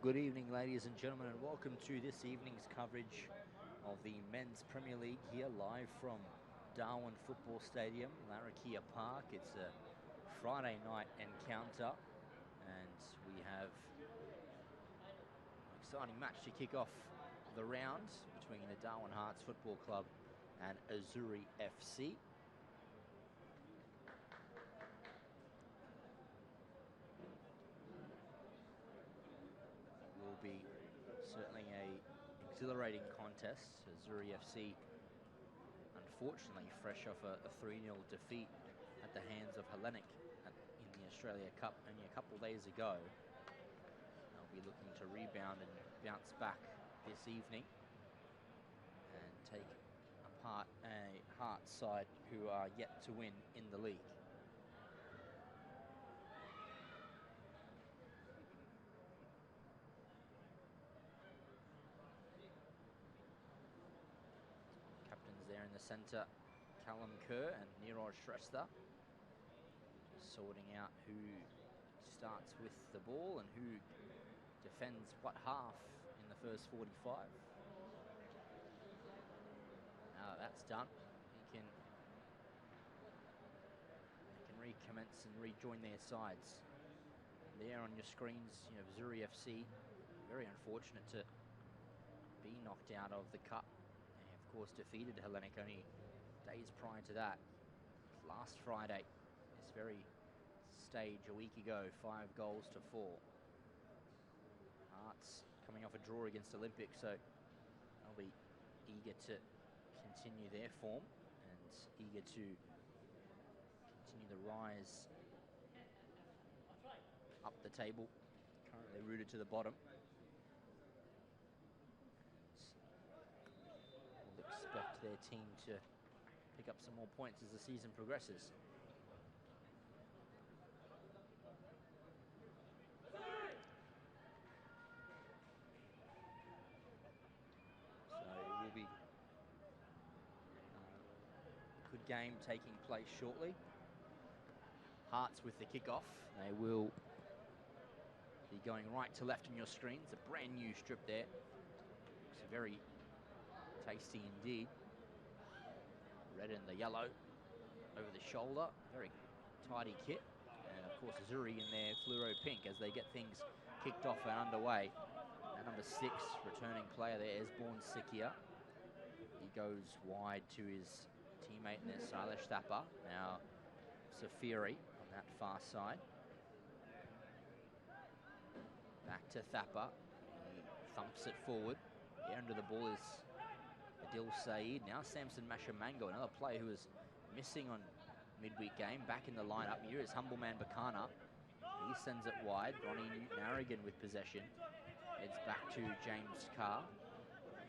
Good evening, ladies and gentlemen, and welcome to this evening's coverage of the Men's Premier League here, live from Darwin Football Stadium, Larrakia Park. It's a Friday night encounter, and we have an exciting match to kick off the round between the Darwin Hearts Football Club and Azuri FC. Will be certainly a exhilarating contest. Azuri FC, unfortunately, fresh off a 3-0 defeat at the hands of Hellenic in the Australia Cup only a couple of days ago. They'll be looking to rebound and bounce back this evening and take apart a Hearts side who are yet to win in the league. Captains there in the centre, Callum Kerr and Niraj Shrestha, sorting out who starts with the ball and who defends what half in the first 45. Now that that's done, they can recommence and rejoin their sides. There on your screens, you know, Azuri FC, very unfortunate to be knocked out of the cup. They, of course, defeated Hellenic only days prior to that. Last Friday, this very stage a week ago, 5-4. Hearts coming off a draw against Olympic, so they'll be eager to continue their form and eager to continue the rise up the table. Currently rooted to the bottom. We'll expect their team to pick up some more points as the season progresses. So it will be a good game taking place shortly. Hearts with the kickoff. They will be going right to left on your screen. It's a brand new strip there. Looks very tasty indeed. Red and the yellow over the shoulder. Very tidy kit. And of course Azuri in their fluoro pink as they get things kicked off and underway. And number 6, returning player there, Esborn Sikia. He goes wide to his teammate in there, Silesh Thapar. Now Safiri on that far side. Back to Thapar. He thumps it forward. The end of the ball is Adil Saeed. Now Samson Mashamango, another player who was missing on midweek game, back in the lineup. Here is Humbleman Bakana. He sends it wide. Ronnie Narrigan with possession. Heads back to James Carr.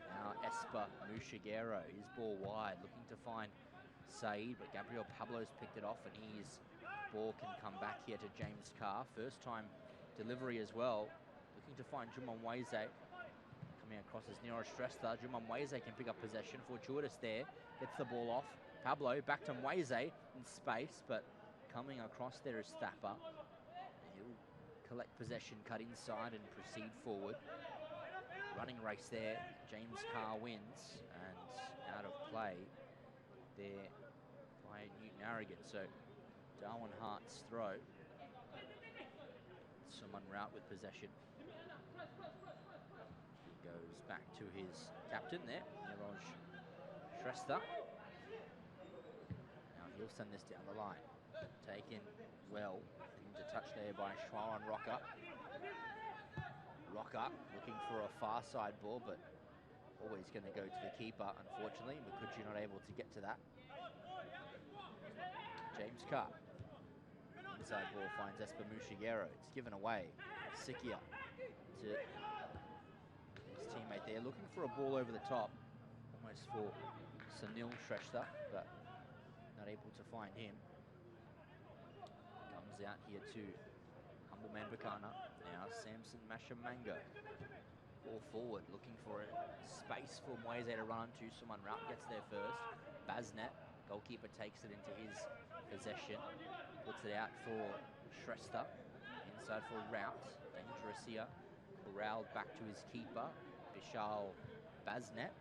Now Esper Mushigero, his ball wide, looking to find Saeed, but Gabriel Pablo's picked it off, and his ball can come back here to James Carr. First time delivery as well. Looking to find Juman Weze. Coming across as Niraj Shrestha. Juman Weze can pick up possession. Fortuitous there. Gets the ball off. Pablo back to Weze in space, but coming across there is Thapar. He'll collect possession, cut inside and proceed forward. Running race there. James Carr wins, and out of play there by Newton Arrogant. So Darwin Hearts throw. Someone route with possession. He goes back to his captain there, Niraj Shrestha. Now he'll send this down the line. Taken well into touch there by Schwaran Rocker. Rocker looking for a far side ball, but always going to go to the keeper, unfortunately. Mikuchi not able to get to that. James Carr. Inside ball finds Esper Mushigero. It's given away. Sikia to his teammate there, looking for a ball over the top, almost for Sunil Shrestha, but not able to find him. Comes out here to Humbleman Bakana. Now Samson Mashamango. Ball forward, looking for a space for Mweze to run onto. Someone route gets there first. Baznet, goalkeeper, takes it into his possession. Puts it out for Shrestha. Inside for Rout. Dangerous here. corralled back to his keeper, Vishal Baznet.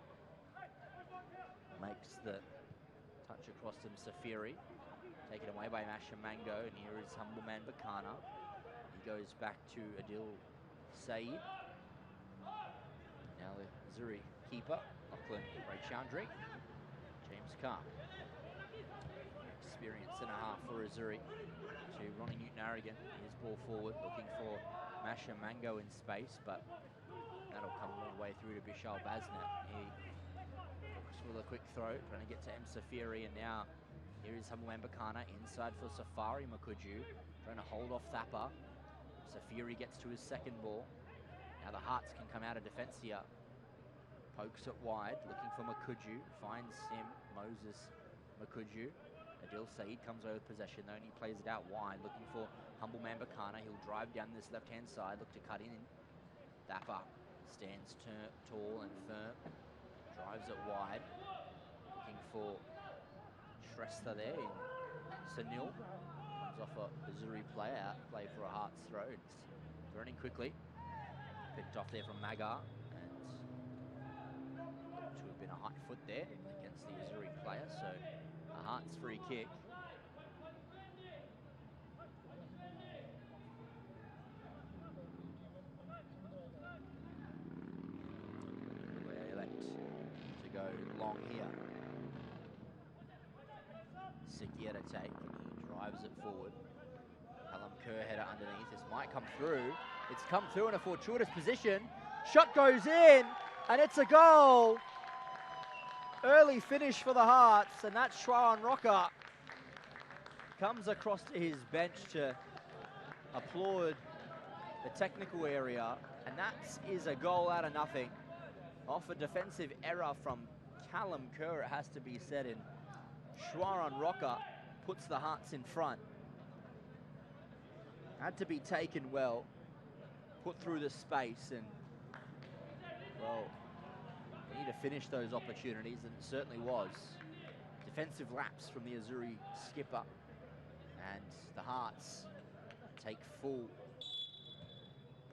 Makes the touch across to Safiri. Taken away by Masha Mango, and here is Humble Man Bakana. He goes back to Adil Saeed. Now the Azuri keeper, Lachlan Raychandri. James Carr. Experience and a half for Azuri. To Ronnie Newton-Aragon. Here's ball forward, looking for Masha Mango in space, but that'll come all the way through to Vishal Baznet. He looks for the quick throw, trying to get to M. Safiri, and now here is Humble Man Bakana inside for Safari Makuju, trying to hold off Thappa. Safiri gets to his second ball. Now the Hearts can come out of defense here. Pokes it wide, looking for Makuju, finds him, Moses Makuju. Adil Saeed comes away with possession though, and he plays it out wide, looking for Humble Man Bakana. He'll drive down this left-hand side, look to cut in. Thappa stands tall and firm, drives it wide, looking for Shrestha there in Sunil. Comes off a Azuri play for a Hearts throw. It's thrown in quickly. Picked off there from Magar, and to have been a high foot there against the Azuri player, so a Hearts free kick. They elect to go long here. Sikia to take, and he drives it forward. Callum Kerr header underneath. This might come through. It's come through in a fortuitous position. Shot goes in, and it's a goal. Early finish for the Hearts, and that's Shwaran Rocker. Comes across to his bench to applaud the technical area, and that is a goal out of nothing. Off a defensive error from Callum Kerr, it has to be said, and Shwaran Rocker puts the Hearts in front. Had to be taken well, put through the space, and, well, we need to finish those opportunities, and it certainly was. Defensive lapse from the Azuri skipper, and the Hearts take full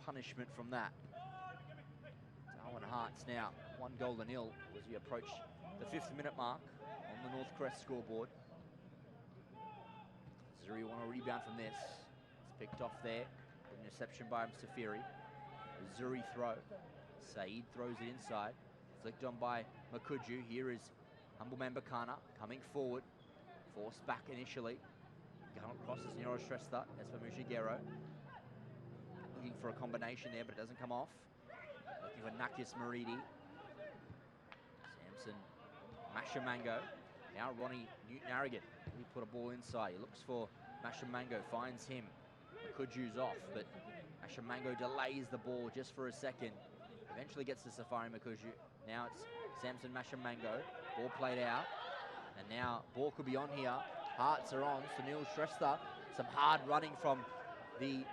punishment from that. Darwin Hearts now 1-0 as we approach the 5th minute mark on the North Crest scoreboard. Azuri want a rebound from this. It's picked off there. Interception by Safiri. Azuri throw. Saeed throws it inside. Flicked on by Makuju. Here is Humble Man Bakana coming forward. Forced back initially. Going across as Nero Shrestha. Espamushi Gero. Looking for a combination there, but it doesn't come off. Looking for Nakis Maridi. Samson Mashamango. Now Ronnie Newton-Aragon. He put a ball inside. He looks for Mashamango. Finds him. Makuju's off, but Mashamango delays the ball just for a second. Eventually gets to Safari Makuju. Now it's Samson Mashamango. Ball played out. And now ball could be on here. Hearts are on. Sunil Shrestha. Some hard running from the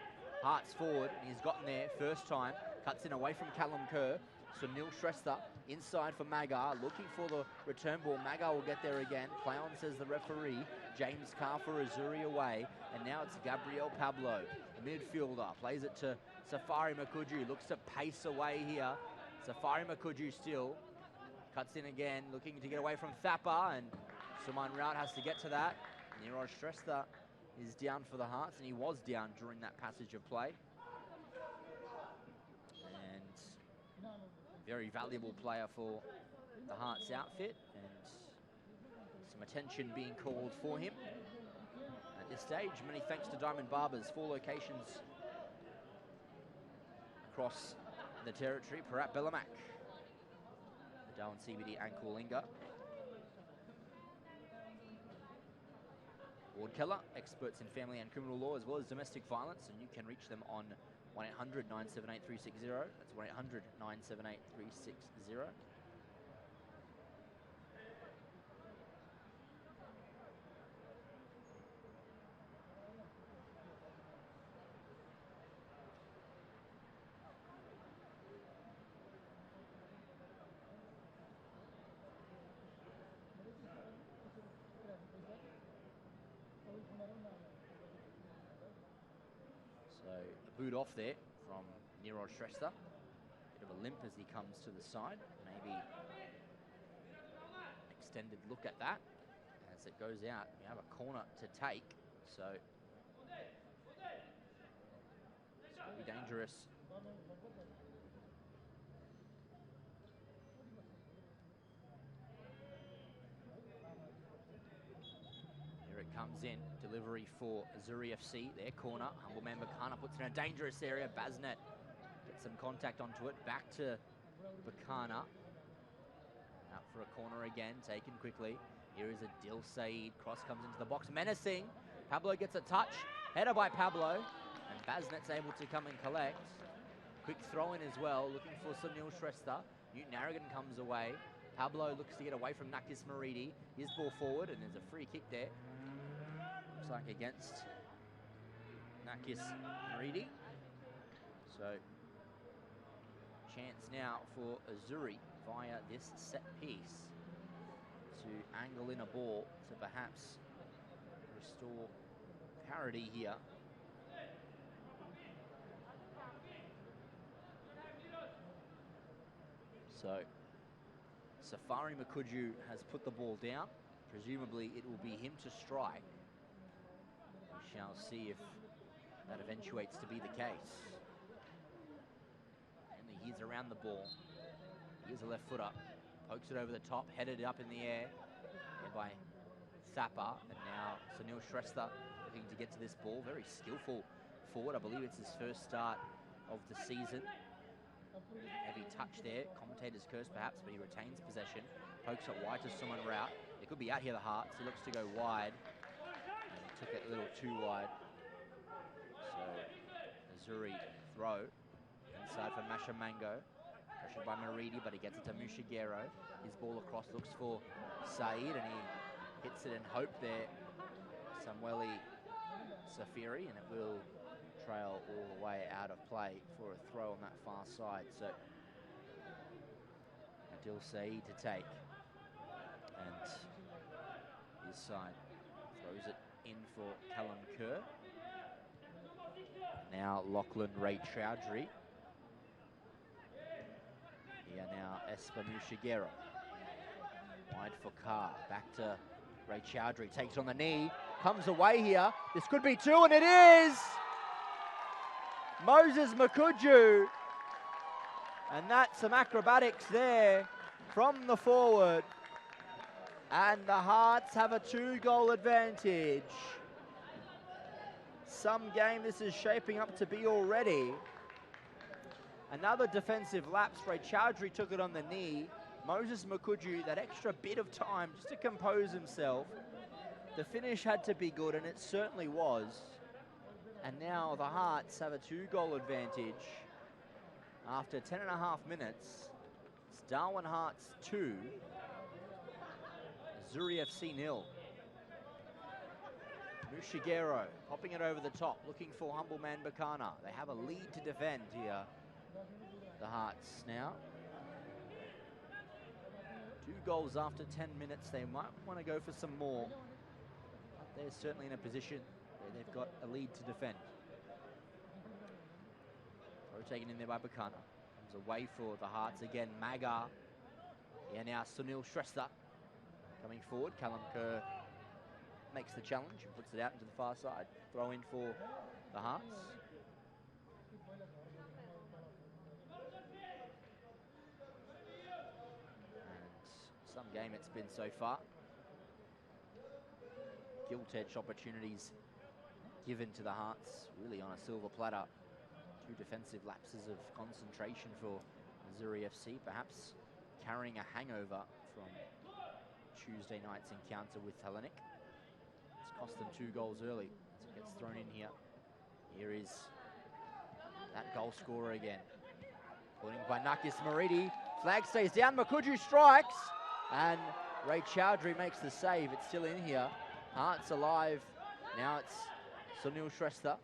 Hearts forward. He's gotten there first time. Cuts in away from Callum Kerr. Sunil Shrestha inside for Magar. Looking for the return ball. Magar will get there again. Play on, says the referee. James Carr for Azuri away. And now it's Gabriel Pablo, the midfielder. Plays it to Safari Makuju. Looks to pace away here. Safari Makuju still. Cuts in again, looking to get away from Thappa, and Suman Raut has to get to that. Niraj Shrestha is down for the Hearts, and he was down during that passage of play. And very valuable player for the Hearts outfit, and some attention being called for him at this stage. Many thanks to Diamond Barbers, 4 locations across the territory. Parat Bellamac, the Darwin CBD and Coolingga. Ward Keller, experts in family and criminal law as well as domestic violence, and you can reach them on 1-800-978-360. That's 1-800-978-360. So a boot off there from Niraj Shrestha. Bit of a limp as he comes to the side. Maybe extended look at that. As it goes out, we have a corner to take. So it's going to be dangerous. Here it comes in. Delivery for Azuri FC. Their corner. Humble Man Bakana puts it in a dangerous area. Baznet gets some contact onto it. Back to Bakana. Out for a corner again. Taken quickly. Here is a Dil Saeed. Cross comes into the box. Menacing. Pablo gets a touch. Header by Pablo. And Baznet's able to come and collect. Quick throw in as well. Looking for Sunil Shrestha. Newton Aragon comes away. Pablo looks to get away from Nakis Maridi. His ball forward, and there's a free kick there. Looks like against Nakis Maridi. So, chance now for Azuri via this set piece to angle in a ball to perhaps restore parity here. So, Safari Makuju has put the ball down. Presumably it will be him to strike. We shall see if that eventuates to be the case. And he's around the ball. Here's a left footer. Pokes it over the top, headed up in the air. There by Thapa. And now Sunil Shrestha looking to get to this ball. Very skillful forward. I believe it's his first start of the season. Heavy touch there. Commentator's curse perhaps, but he retains possession. Pokes it wide to Suman Rout. It could be out here, the Hearts. He looks to go wide. And he took it a little too wide. So, Azuri throw. Inside for Masha Mango. Pressured by Maridi, but he gets it to Mushigero. His ball across looks for Saeed, and he hits it in hope there. Samueli Safiri, and it will trail all the way out of play for a throw on that far side. So Adil Saeed to take, and his side throws it in for Callum Kerr. Now Lachlan Ray Chowdhury. Here now Espanu Shigeru. Wide for Carr. Back to Ray Chowdhury. Takes it on the knee. Comes away here. This could be two, and it is! Moses Makuju. And that's some acrobatics there from the forward. And the Hearts have a 2-goal advantage. Some game this is shaping up to be already. Another defensive lapse. Ray Chowdhury took it on the knee. Moses Makuju, that extra bit of time just to compose himself. The finish had to be good, and it certainly was. And now the Hearts have a 2-goal advantage. After 10.5 minutes, it's Darwin Hearts 2, Azuri FC 0. Mushigero popping it over the top, looking for Humble Man Bakana. They have a lead to defend here, the Hearts now. 2 goals after 10 minutes. They might want to go for some more. But they're certainly in a position where they've got a lead to defend. Taken in there by Bakana. Comes away for the Hearts again. Maga. Yeah, now Sunil Shrestha coming forward. Callum Kerr makes the challenge and puts it out into the far side. Throw in for the Hearts. And some game it's been so far. Gilt-edged opportunities given to the Hearts, really on a silver platter. 2 defensive lapses of concentration for Azuri FC, perhaps carrying a hangover from Tuesday night's encounter with Hellenic. It's cost them 2 goals early, so it gets thrown in here. Here is that goal scorer again. Pulling by Nakis Maridi. Flag stays down, Makuju strikes, and Ray Chowdhury makes the save. It's still in here. Hearts alive. Now it's Sunil Shrestha.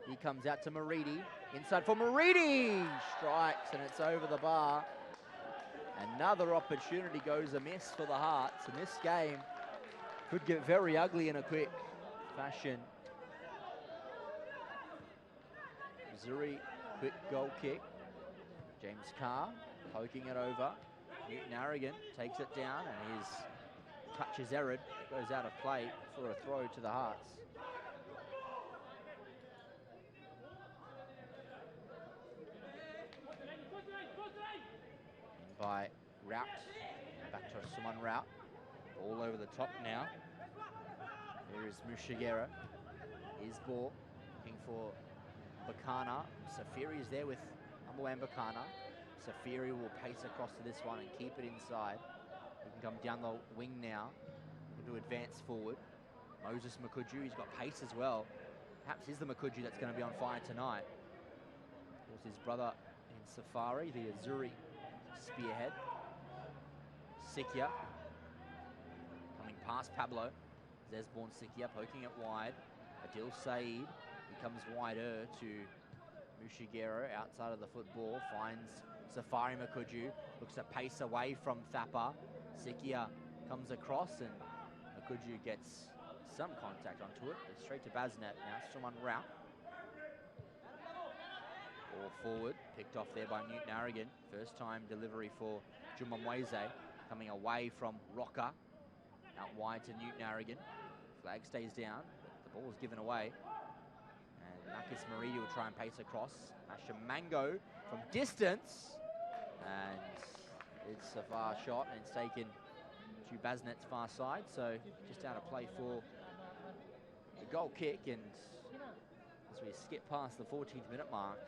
He comes out to Maridi. Inside for Maridi! Strikes, and it's over the bar. Another opportunity goes amiss for the Hearts, and this game could get very ugly in a quick fashion. Azuri, quick goal kick. James Carr poking it over. Newton Arrogant takes it down, and his touch is erred. It goes out of play for a throw to the Hearts. In by Rout. Back to Suman Rout. All over the top now. There is Mushigera. His ball. Looking for Bakana. Safiri is there with Umbawan Bakana. Safiri will pace across to this one and keep it inside. He can come down the wing now. Looking to advance forward. Moses Makuju, he's got pace as well. Perhaps he's the Makuju that's going to be on fire tonight. Of course, his brother in Safari, the Azuri spearhead. Sikia coming past Pablo. Zesborn Sikia poking it wide. Adil Saeed becomes wider to Mushigero outside of the football. Finds Safari Makuju. Looks to pace away from Thapa. Sikia comes across and Makuju gets some contact onto it. It's straight to Basnet now. Someone Rout. Ball forward. Picked off there by Newton Arrogant. First time delivery for Jumamweze. Coming away from Rocker. Out wide to Newton Arrogant. Flag stays down, but the ball is given away. And Nakis Maridi will try and pace across. Mashamango from distance. And it's a far shot, and it's taken to Basnet's far side. So just out of play for the goal kick. And as we skip past the 14th minute mark,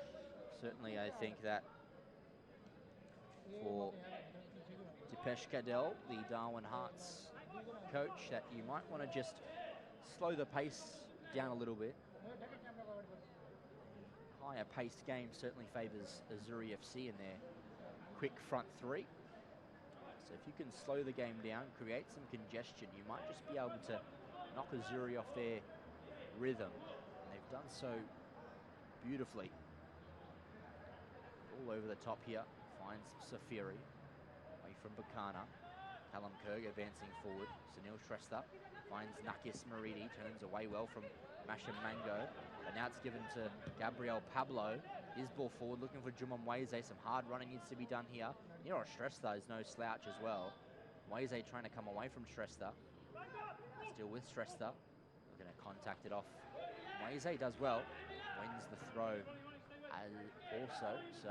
certainly I think that for Dipesh Kadel, the Darwin Hearts coach, that you might want to just slow the pace down a little bit. Higher paced game certainly favours Azuri FC in their quick front three. So if you can slow the game down, create some congestion, you might just be able to knock Azuri off their rhythm. And they've done so beautifully. All over the top here. Finds Safiri. Away from Bakana. Callum Kerg advancing forward. Sunil Shrestha finds Nakis Maridi. Turns away well from Masha Mango. And now it's given to Gabriel Pablo. His ball forward, looking for Juma Mweze. Some hard running needs to be done here. Nero Shrestha is no slouch as well. Mweze trying to come away from Shrestha. Still with Shrestha. We're going to contact it off. Mweze does well. Wins the throw also. So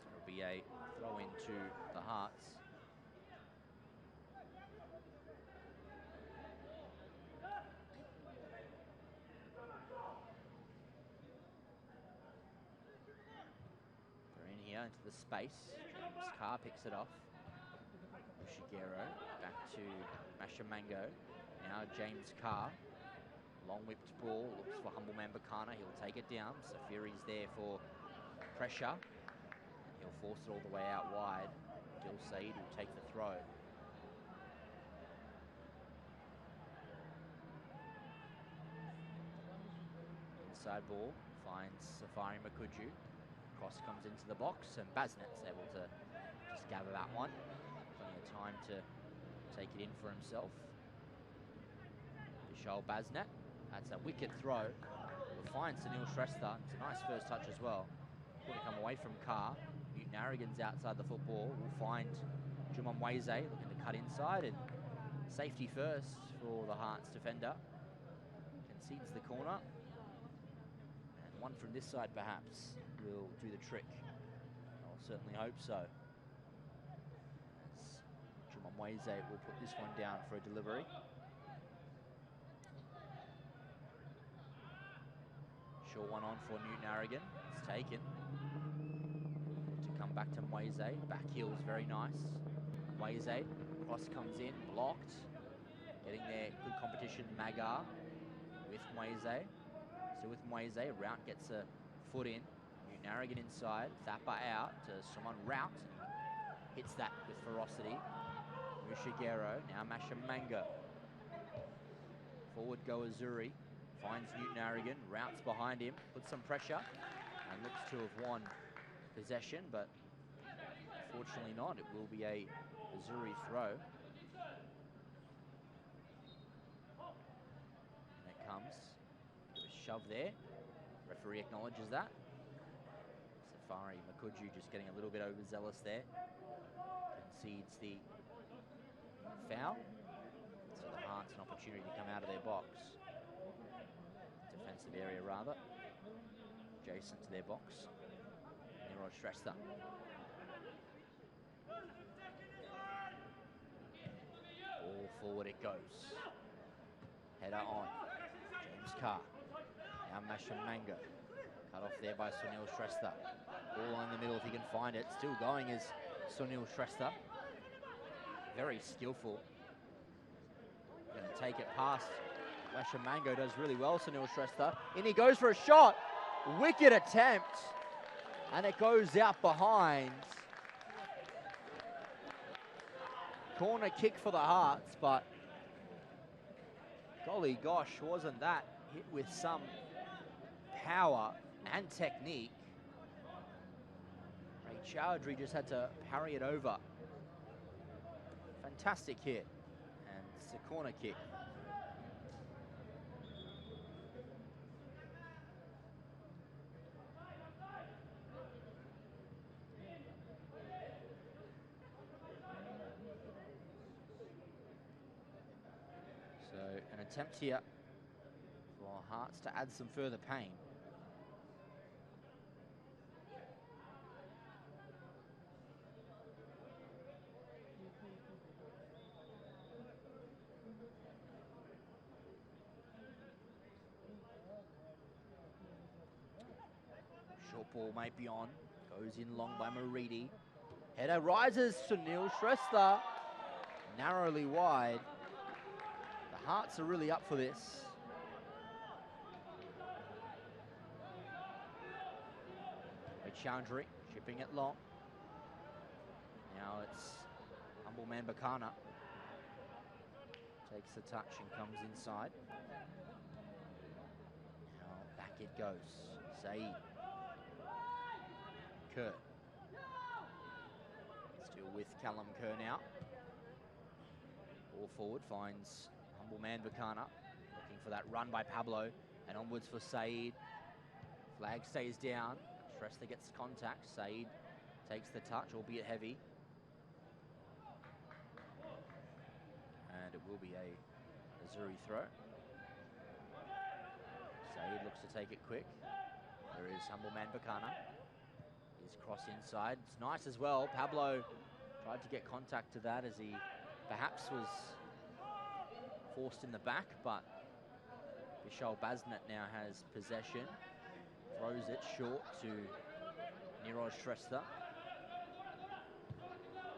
it'll be a throw into the Hearts. They're in here into the space. James Carr picks it off. Ushigero back to Mashamango. Now James Carr. Long whipped ball, looks for Humble Man Bakana. He'll take it down. Safiri's there for pressure. And he'll force it all the way out wide. Dil Saeed will take the throw. Inside ball finds Safari Makuju. Cross comes into the box, and Basnet's able to just gather that one. Plenty of time to take it in for himself. Vishal Basnet. That's a wicked throw. We'll find Sunil Shrestha. It's a nice first touch as well. Going to come away from Carr. Newton Arrogant's outside the football. We'll find Juma Mweze looking to cut inside, and safety first for the Hearts defender. Concedes the corner. And one from this side perhaps will do the trick. I'll certainly hope so. As Juma Mweze will put this one down for a delivery. Short one on for Newton Arrogant. It's taken. To come back to Mweze. Back heel's very nice. Mweze. Cross comes in. Blocked. Getting there. Good competition. Magar with Mweze. Still with Mweze. Rout gets a foot in. Newton Arrogant inside. Thapa out to someone Rout. Hits that with ferocity. Mushigero. Now Mashamango. Forward go Azuri. Finds Newton Arrogant, Rout's behind him, puts some pressure, and looks to have won possession, but fortunately not. It will be a Azuri throw. And it comes. A shove there. Referee acknowledges that. referee Makuju just getting a little bit overzealous there. Concedes the foul. So the Hearts an opportunity to come out of their box. Defensive area rather. Adjacent to their box. Nero Shrestha. Ball forward it goes. Header on. James Carr. Now Masha Mango. Cut off there by Sunil Shrestha. Ball in the middle if he can find it. Still going is Sunil Shrestha. Very skillful. Going to take it past. Masha Mango does really well, Sunil Shrestha. In he goes for a shot. Wicked attempt. And it goes out behind. Corner kick for the Hearts, but golly gosh, wasn't that hit with some power and technique. Ray Chowdhury just had to parry it over. Fantastic hit, and it's a corner kick. So an attempt here for Hearts to add some further pain. Short ball might be on. Goes in long by Maridi. Header rises, Sunil Shrestha. Narrowly wide. The Hearts are really up for this. Chowdhury chipping it long. Now it's humble man Bakana. Takes the touch and comes inside. Now back it goes. Saeed. Kerr. Still with Callum Kerr now. Ball forward finds humble man Bakana. Looking for that run by Pablo. And onwards for Saeed. Flag stays down. Shrestha gets contact. Saeed takes the touch, albeit heavy. And it will be a Azuri throw. Saeed looks to take it quick. There is humble man Bakana. His cross inside. It's nice as well. Pablo tried to get contact to that as he perhaps was forced in the back, but Vishal Basnet now has possession. Throws it short to Niraj Shrestha.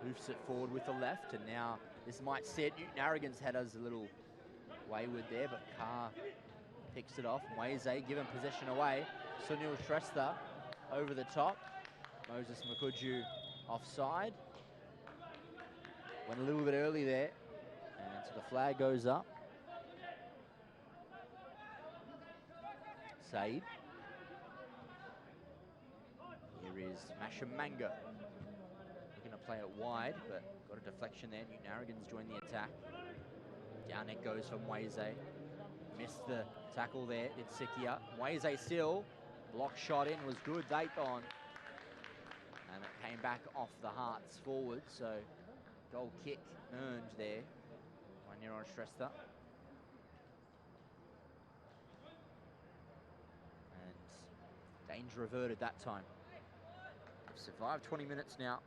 Hoofs it forward with the left, and now this might sit. Newton Arrogance header's a little wayward there, but Carr picks it off. Mweze given possession away. Sunil Shrestha over the top. Moses Makuju offside. Went a little bit early there, and so the flag goes up. Saeed. Here is Masha Mango. Looking to play it wide, but got a deflection there. Newton Arrogans joined the attack. Down it goes for Mweze. Missed the tackle there, did Sikia. Mweze still. Block shot in was good, Dathon. And it came back off the Hearts forward, so goal kick earned there by Niraj Shrestha. And danger averted that time. They've survived 20 minutes now.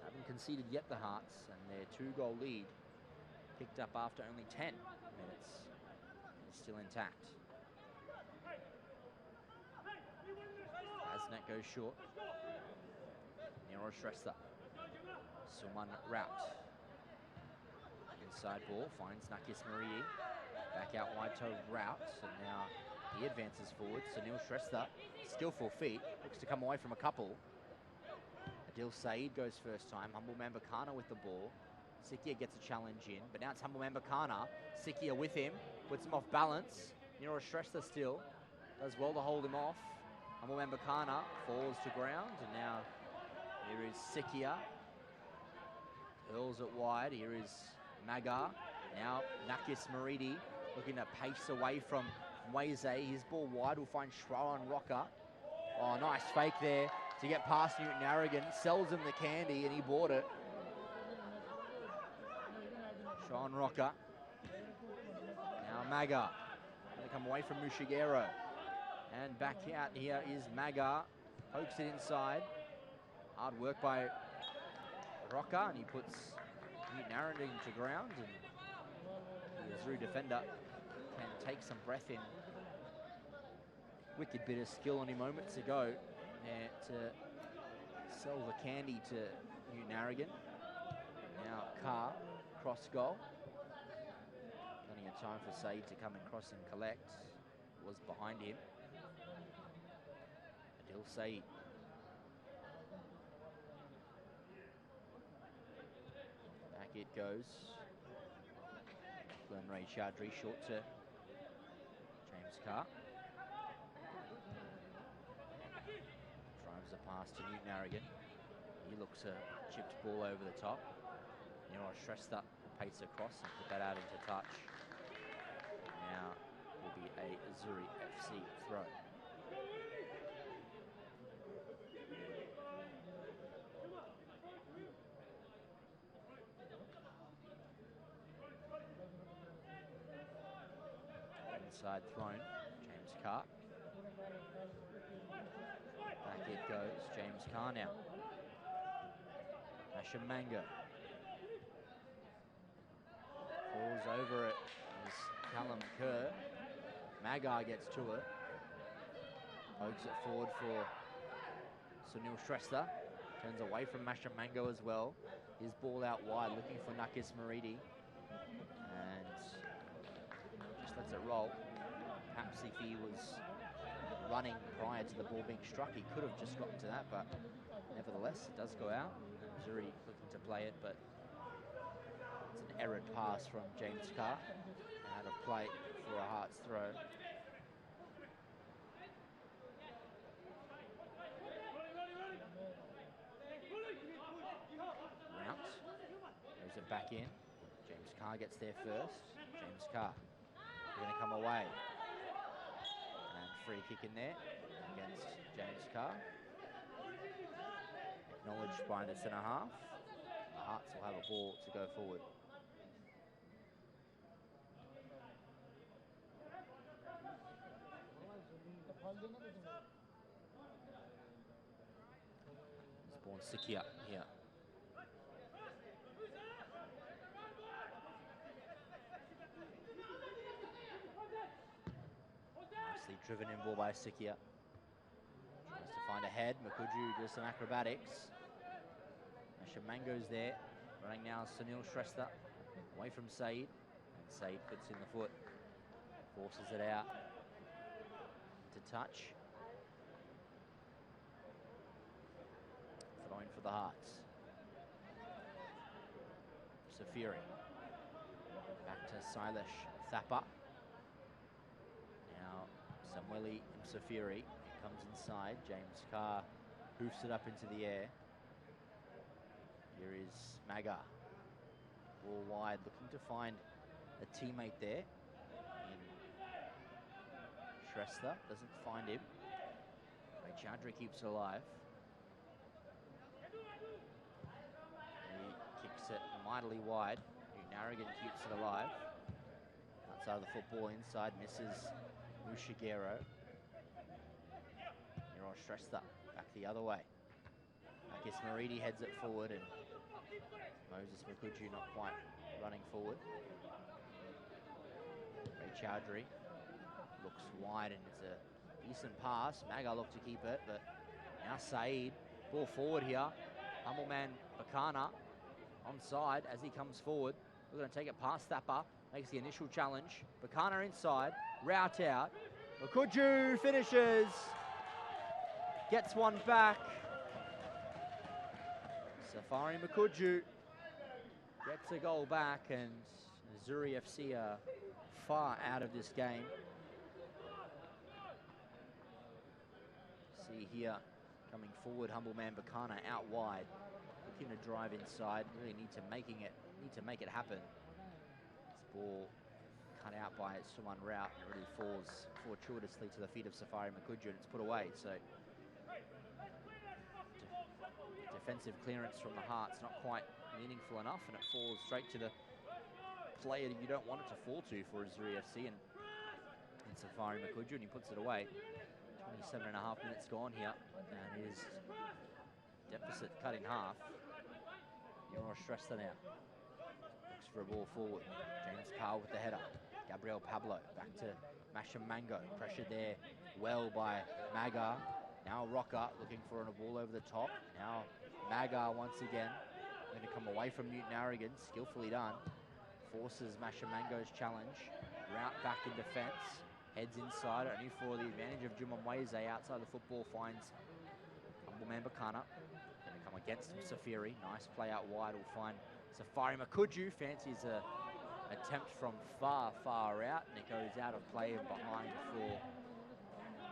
Haven't conceded yet, the Hearts, and their 2-goal lead picked up after only 10 minutes is still intact. Asnet goes short. Niraj Shrestha. Suman Rout. Inside ball finds Nakis Marie. Back out wide to Rout, and now he advances forward. Sunil Shrestha, skillful feet, looks to come away from a couple. Adil Saeed goes first time. Humble man Bakana with the ball. Sikia gets a challenge in, but now it's humble man Bakana. Sikia with him, puts him off balance. Niraj Shrestha still does well to hold him off. Humble man Bakana falls to ground, and now here is Sikia. Hurls it wide. Here is Magar. Now Nakis Maridi looking to pace away from Mweze. His ball wide will find Shrawan Rocker. Oh, nice fake there. to get past Newton Aragon, sells him the candy, and he bought it. Sean Rocker. Now Maga. Going to come away from Mushigero. And back out here is Maga. Pokes it inside. Hard work by Rocker, and he puts Newton Aragon to ground. And the Azuri defender can take some breath in. Wicked bit of skill on him moments ago there to sell the candy to Newton Aragon. Now Carr, cross goal. Plenty of time for Said to come and cross and collect. Was behind him. Adil Said. Back it goes. Glenn Ray Chaudhry short to James Carr. Drives a pass to Newton Aragon. He looks a chipped ball over the top. Nero Shrestha pace across and put that out into touch. Now will be a Azuri FC throw. Inside thrown, James Carr. Back it goes, James Carr now. Mashamango. Falls over it as Callum Kerr. Magar gets to it. Pokes it forward for Sunil Shrestha. Turns away from Mashamango as well. His ball out wide, looking for Nakis Maridi. And just lets it roll. Perhaps if he was running prior to the ball being struck, he could have just gotten to that, but nevertheless, it does go out. Azuri looking to play it, but it's an errant pass from James Carr. Out of play for a Hearts throw. Rout. Throws it back in. James Carr gets there first. James Carr. They're going to come away. And free kick in there against James Carr. Acknowledged by the centre half. The Hearts will have a ball to go forward. Spawn Sikia here. Nicely driven in ball by Sikia. Tries to find a head. Makuju does some acrobatics. Shamango's there. Running now Sunil Shrestha. Away from Said. And Said puts in the foot. Forces it out. To touch. Throwing for the Hearts. Safiri. Back to Silesh Thapa. Now Samueli Msafiri comes inside. James Carr hoofs it up into the air. Here is Maga. Ball wide, looking to find a teammate there. Shrestha doesn't find him. Ray Chaudhry keeps it alive. He kicks it mightily wide. Newton Aragon keeps it alive. Outside of the football, inside misses Mushigero. Nero Shrestha back the other way. I guess Maridi heads it forward and Moses Makuju not quite running forward. Ray Chaudhry looks wide and it's a decent pass. Maga looked to keep it, but now Said. Ball forward here. Humble man Bakana onside as he comes forward. We're going to take it past Thapa. Makes the initial challenge. Bakana inside. Rout out. Makuju finishes. Gets one back. Safari Makuju gets a goal back, and Azuri FC are far out of this game. See here, coming forward, humble man Bakana out wide, looking to drive inside. Really need to make it happen. This ball cut out by Suman Rout and it really falls fortuitously to the feet of Safari Makuju, and it's put away. So defensive clearance from the Hearts not quite meaningful enough, and it falls straight to the player you don't want it to fall to for Azuri FC, and Safari Makuju, and he puts it away. 27.5 minutes gone here, and his deficit cut in half. You're stressed now. Looks for a ball forward. James Carr with the header. Gabriel Pablo back to Masha Mango. Pressured there well by Maga. Now Rocker looking for a ball over the top. Now Maga once again going to come away from Newton Arrogin. Skillfully done. Forces Masha Mango's challenge. Route back in defence. Heads inside, only for the advantage of Jumamweze. Outside the football finds Humbleman Bakana. Going to come against Safiri. Nice play out wide. Will find Safari Makuju. Fancies a attempt from far, far out, and it goes out of play and behind for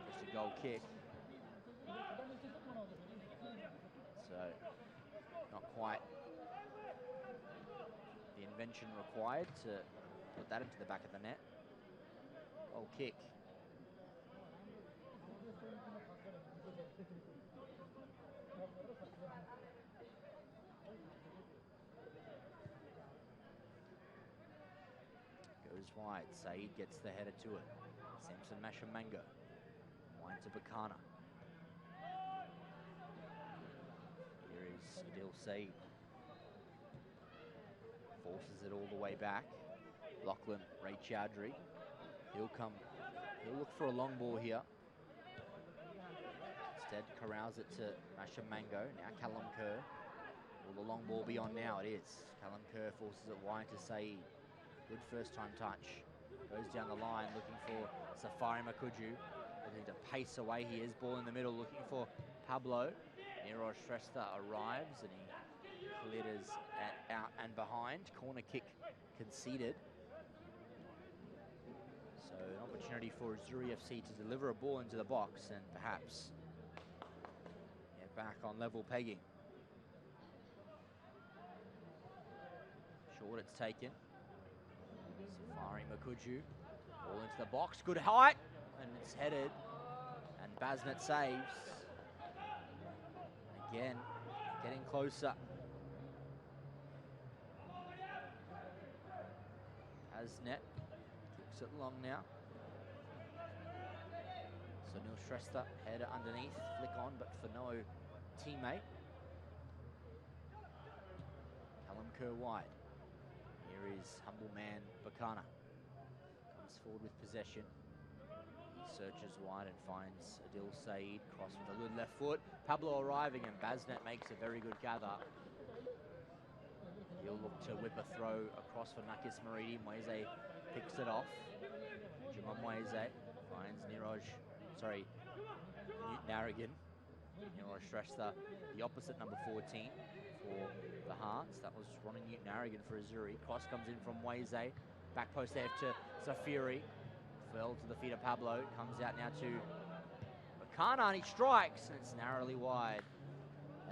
just a goal kick. So, not quite the invention required to put that into the back of the net. Goal kick. Goes wide. Saeed gets the header to it. Samson Mashamango. Wide to Bakana. Here is Adil Saeed. Forces it all the way back. Lachlan Ray Chowdhury. He'll look for a long ball here. Instead, corrals it to Mashamango. Now Callum Kerr. Will the long ball be on now? It is. Callum Kerr forces it wide to Saeed. Good first time touch. Goes down the line looking for Safari Makuju. Looking to pace away. He is ball in the middle looking for Pablo. Niroj Shrestha arrives and he glitters out and behind. Corner kick conceded. So an opportunity for Azuri FC to deliver a ball into the box and perhaps get back on level pegging. Short it's taken. Safari Makuju. Ball into the box. Good height. And it's headed. And Basnet saves. Again, getting closer. Basnet kicks it long now. So Neil Shrestha, header underneath. Flick on, but for no teammate. Callum Kerr wide. Here is humble man Bakana. Comes forward with possession. He searches wide and finds Adil Saeed. Cross with a good left foot. Pablo arriving and Basnet makes a very good gather. He'll look to whip a throw across for Nakis Maridi. Mweze picks it off. Juma Mweze finds Newton Arrogin. Niroj Shrestha, the opposite number 14 for the Hearts. That was Ronnie Newton Arrogin for Azuri. Cross comes in from Mweze. Back post there to Safiri. Fell to the feet of Pablo. Comes out now to Bakana and he strikes and it's narrowly wide.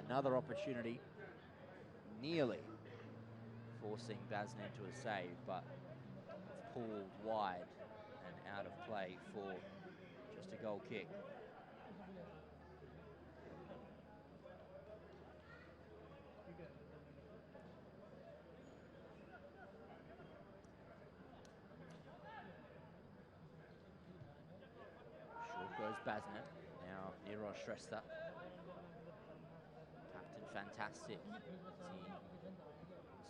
Another opportunity. Nearly forcing Basnet to a save, but it's pulled wide and out of play for just a goal kick. Short goes Basnet. Now Niroj Shrestha. Captain Fantastic.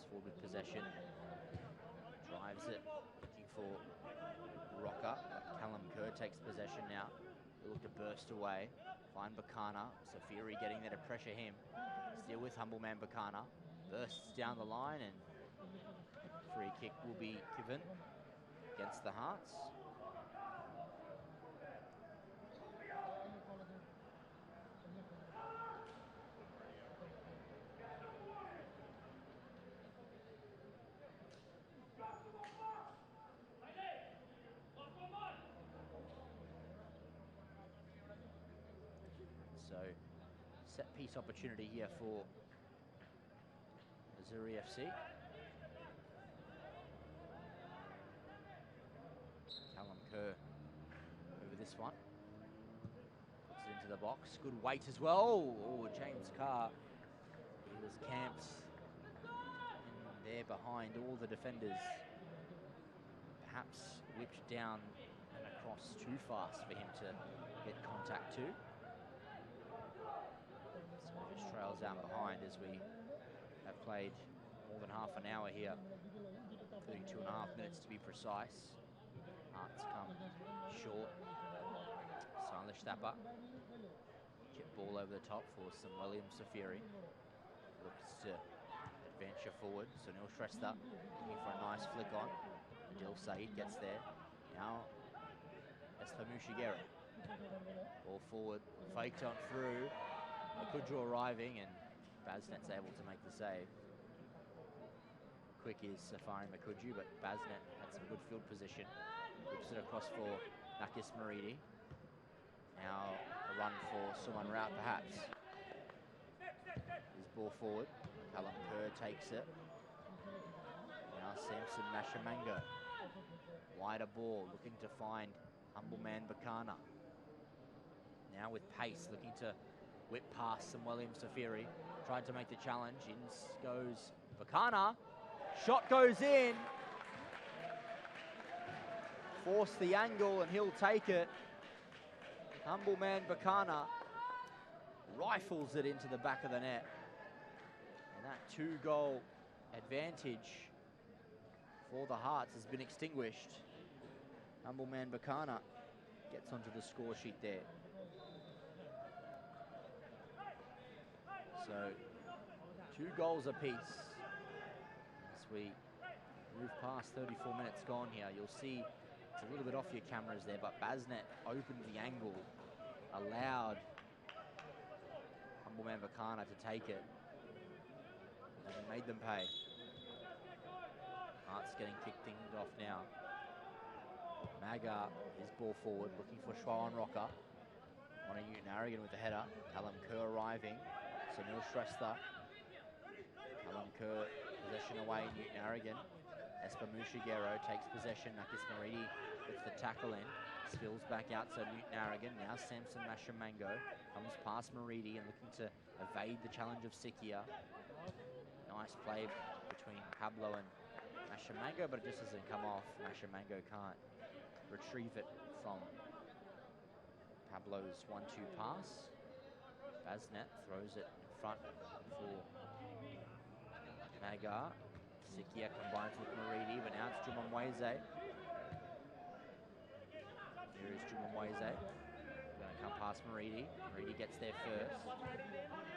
Forward with possession, drives it, looking for Rocker. Callum Kerr takes possession now. He'll look to burst away, find Bakana. Safiri getting there to pressure him. Still with humble man Bakana. Bursts down the line and free kick will be given against the Hearts. So, set piece opportunity here for Azuri FC. Callum Kerr over this one. Puts it into the box. Good weight as well. Oh, James Carr He was camped in there behind all the defenders. Perhaps whipped down and across too fast for him to get contact to. So he just trails out behind as we have played more than half an hour here, including 2.5 minutes to be precise. Hearts come short. Stylish Thapper. Chip ball over the top for some William Safiri. Looks to adventure forward. Sunil Shrestha looking for a nice flick on. Adil Saeed gets there. Now Espamushigera. Ball forward. Faked on through. Makuju arriving and Basnet's able to make the save. Quick is Safari Makuju, but Basnet had some good field position. Whips it across for Nakis Maridi. Now a run for Suman Rout perhaps. His ball forward. Callum Kerr takes it. Now Samson Mashamango. Wider ball, looking to find Humble Man Bakana. Now with pace, looking to whip past some William Safiri. Tried to make the challenge. In goes Bakana. Shot goes in. Force the angle and he'll take it. Humble Man Bakana rifles it into the back of the net. And that 2-goal advantage for the Hearts has been extinguished. Humble Man Bakana gets onto the score sheet there. So 2 goals apiece. As we move past 34 minutes gone here, you'll see it's a little bit off your cameras there, but Basnet opened the angle, allowed Humble Man Bakana to take it, and made them pay. Hearts getting kicked things off now. Maga is ball forward, looking for Schwan Rocker. Wanting Newton Aragon with the header. Callum Kerr arriving. Sunil Shrestha. Callum Kerr, possession away, Newton Aragon. Espamushigero takes possession. Nakis Maridi gets the tackle in. Spills back out to Newton Aragon. Now Samson Mashamango comes past Maridi and looking to evade the challenge of Sikia. Nice play between Pablo and Mashamango, but it just doesn't come off. Mashamango can't retrieve it from Pablo's 1-2 pass. Basnet throws it in front for Maga. Sikia combines with Maridi, but now it's Jumamweze. Here is Jumamweze. Going to come past Maridi. Maridi gets there first.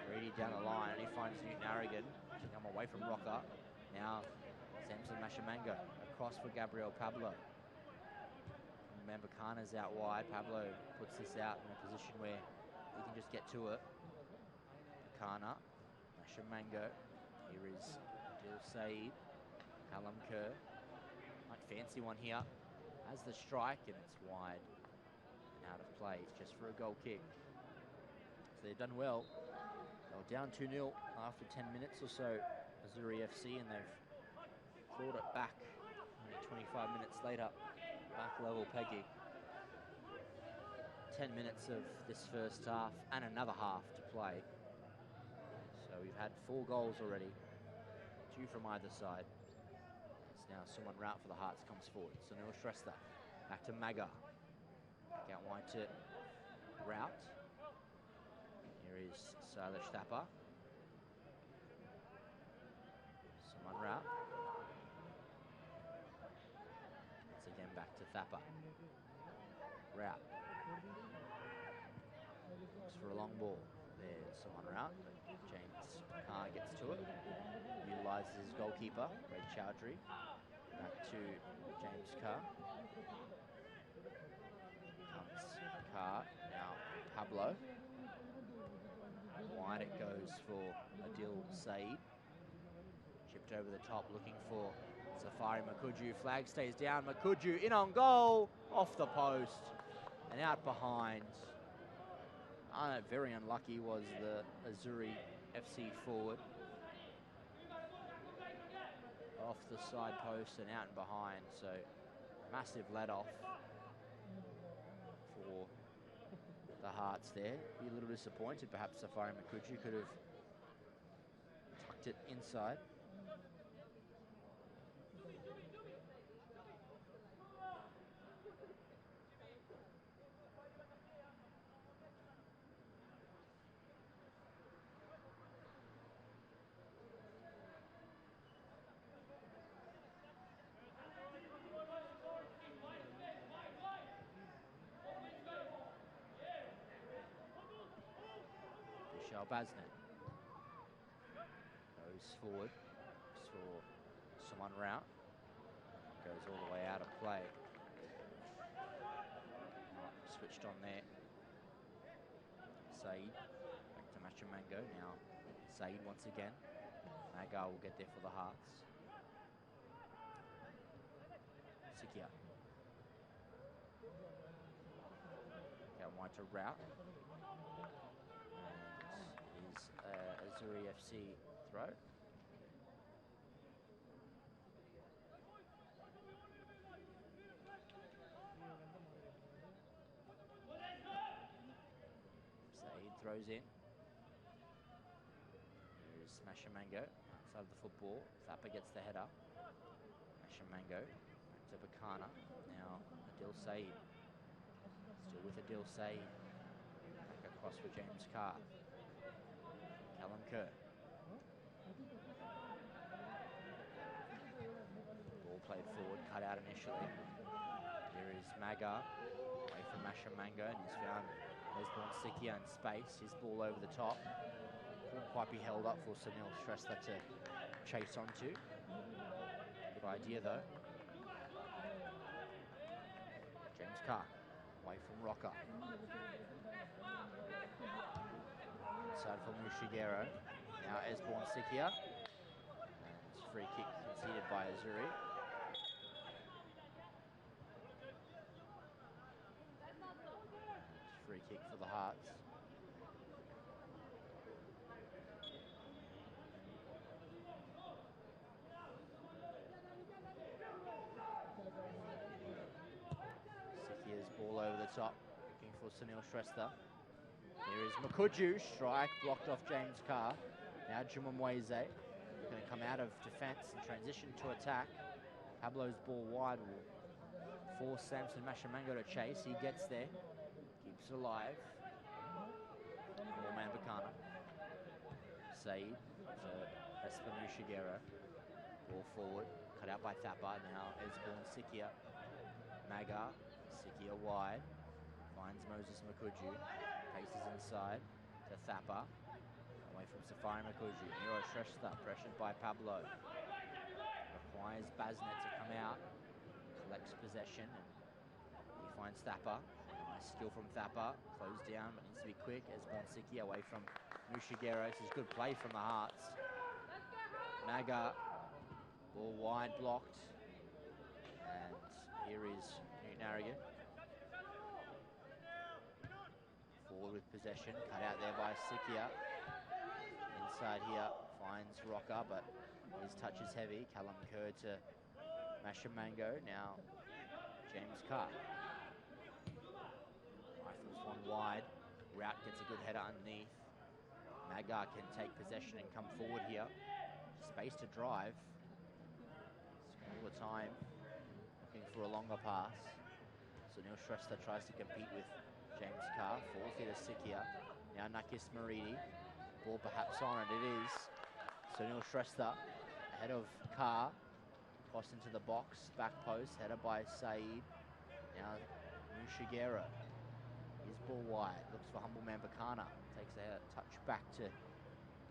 Maridi down the line, and he finds Newton Aragon. Come away from Rocker. Now Samson Mashamango across for Gabriel Pablo. Mambakana's out wide. Pablo puts this out in a position where he can just get to it. Bakana, Mashamango. Here is Dil Saeed. Callum Kerr. Might fancy one here. Has the strike and it's wide and out of play. It's just for a goal kick. So they've done well. They were down 2-0 after 10 minutes or so, Azuri FC, and they've clawed it back. Only 25 minutes later, back level Peggy. 10 minutes of this first half and another half to play. So we've had 4 goals already, 2 from either side. It's now someone Rout for the Hearts comes forward. Sunil Shrestha back to Maga. Back out wide to Rout. Here is Stylish Thapper. Someone Rout. Once again back to Thapper. Rout. Looks for a long ball. There's someone Rout. James Carr gets to it. Utilises his goalkeeper, Red Chowdhury. Back to James Carr. Comes Carr. Now Pablo. Wide it goes for Adil Saeed. Chipped over the top, looking for Safari Makuju. Flag stays down. Makuju in on goal. Off the post. And out behind. Very unlucky was the Azuri FC forward. Off the side post and out and behind. So massive let off for the Hearts there. Be a little disappointed. Perhaps Safari Makuju could have flicked it inside. Baznet goes forward, looks for someone route, goes all the way out of play. Switched on there. Saeed back to Machamango. Now Saeed once again. Magar will get there for the Hearts. Sikia. Out wide to route. Azuri FC throw. Saeed throws in. Here's Machamango outside of the football. Zappa gets the header. Machamango back to Bakana. Now Adil Saeed. Still with Adil Saeed. Back across for James Carr. Callum Kerr. Ball played forward, cut out initially. Here is Magar, away from Machamango, and he's found Esborn Sikia in space. His ball over the top. Couldn't quite be held up for Sunil Shrestha to chase onto. Good idea though. James Carr, away from Rocker. Inside for Mushigero. Now Esborn Sikia. And free kick conceded by Azuri. Free kick for the Hearts. Sikia's ball over the top, looking for Sunil Shrestha. Here is Makuju, strike, blocked off James Carr. Now Jumamweze going to come out of defence and transition to attack. Pablo's ball wide will force Samson Machamango to chase. He gets there, keeps it alive. More-man Bakana. Saeed to Espanol Shigeru. Ball forward, cut out by Thapa. Now Esborn Sikia. Magar, Sikia wide. Finds Moses Makuju. Paces inside to Thapa. Away from Safari Makuju. Nero Shrestha, pressured by Pablo. Requires Baznet to come out. Collects possession. And he finds Thapa. Nice skill from Thapa. Closed down, but needs to be quick. Esborn Sikia away from Mushigero. This is good play from the Hearts. Maga. Ball wide blocked. And here is Newton Arrogant. Forward with possession, cut out there by Sikia. Inside here, finds Rocker, but his touch is heavy. Callum Kerr to Machamango. Now James Carr. Rifles one wide. Route gets a good header underneath. Magar can take possession and come forward here. Space to drive. All the time looking for a longer pass. Sunil Shrestha tries to compete with James Carr. Falls here to Sikia. Now Nakis Maridi. Ball perhaps on it. It is. Sunil Shrestha ahead of Carr. Cross into the box. Back post. Header by Saeed. Now Mushigero. His ball wide. Looks for humble man Bakana. Takes a touch back to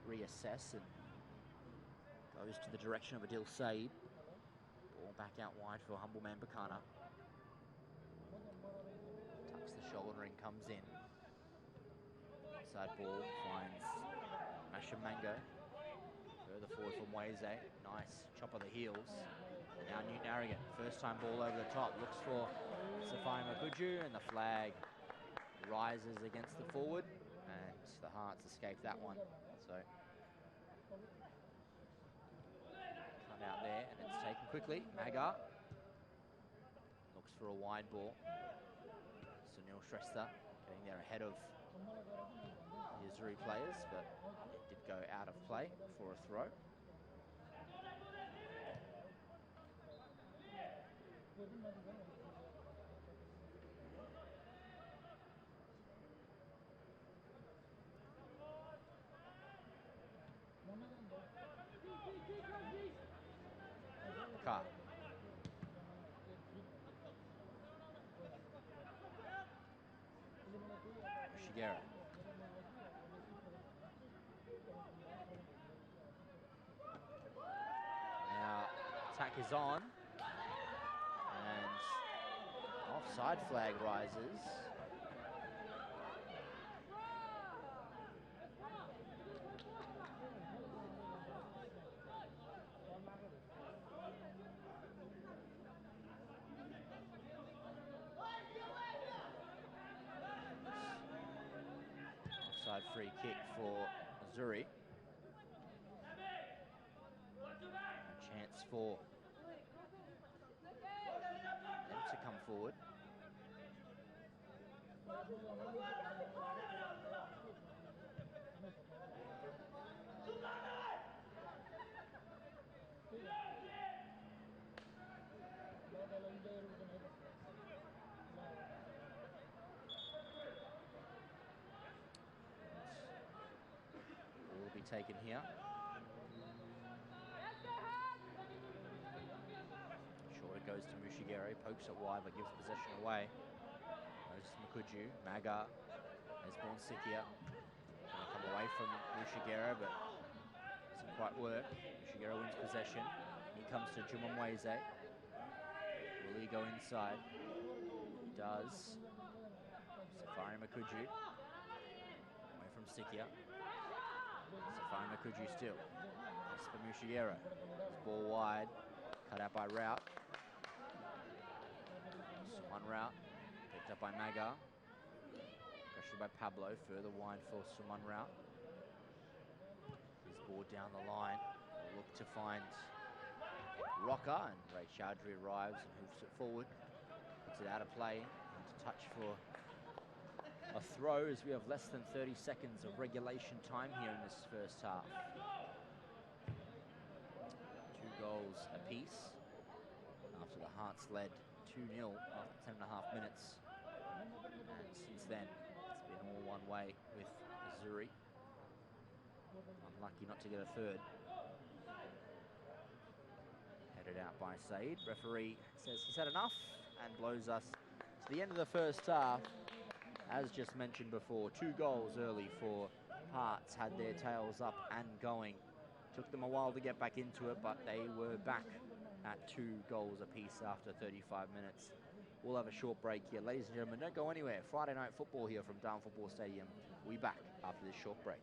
reassess and goes to the direction of Adil Saeed. Ball back out wide for humble man Bakana. Tucks the shoulder and comes in. Side ball finds Machamango. Further forward from Weze. Nice chop of the heels. And now Newton Arrogant. First time ball over the top. Looks for Safai Makuju, and the flag rises against the forward. And the Hearts escape that one. So cut out there, and it's taken quickly. Magar looks for a wide ball. Sunil Shrestha getting there ahead of the Azuri players, but it did go out of play for a throw. Car. Shigeru. Now, attack is on. And offside flag rises. Offside free kick for Azuri. Chance for them to come forward. Will be taken here. Short it goes to Mushigere, pokes it wide but gives possession away. Goes to Makuju. Maga has born Sikia. Gonna come away from Mushigere, but doesn't quite work. Mushigere wins possession. He comes to Jumamweze. Will he go inside? He does. Safari Makuju. Away from Sikia. Safari Makuju still. That's for Mushigere. Ball wide. Cut out by Rout. One Rout. Picked up by Maga. Pressured by Pablo. Further wide for Suman Rout. His ball down the line. We'll look to find Rocker, and Ray Chowdhury arrives and hoofs it forward. Puts it out of play. Into touch for a throw as we have less than 30 seconds of regulation time here in this first half. 2 goals apiece after the Hearts led 2-0 after 10.5 minutes. And since then, it's been all one way with Azuri. Unlucky not to get a third. Headed out by Said. Referee says he's had enough and blows us to the end of the first half. As just mentioned before, 2 goals early for Hearts, had their tails up and going. Took them a while to get back into it, but they were back at 2 goals apiece after 35 minutes. We'll have a short break here. Ladies and gentlemen, don't go anywhere. Friday night football here from Darwin Football Stadium. We'll be back after this short break.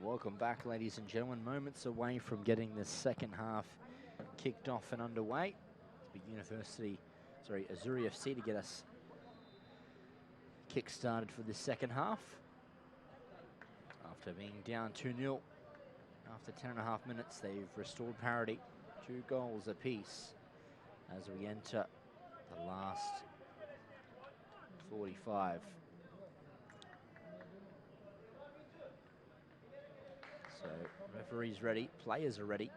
Welcome back, ladies and gentlemen. Moments away from getting this second half kicked off and underway. It's Azuri FC to get us kick-started for this second half. After being down 2-0, after 10.5 minutes, they've restored parity. 2 goals apiece as we enter the last 45. So, referee's ready, players are ready.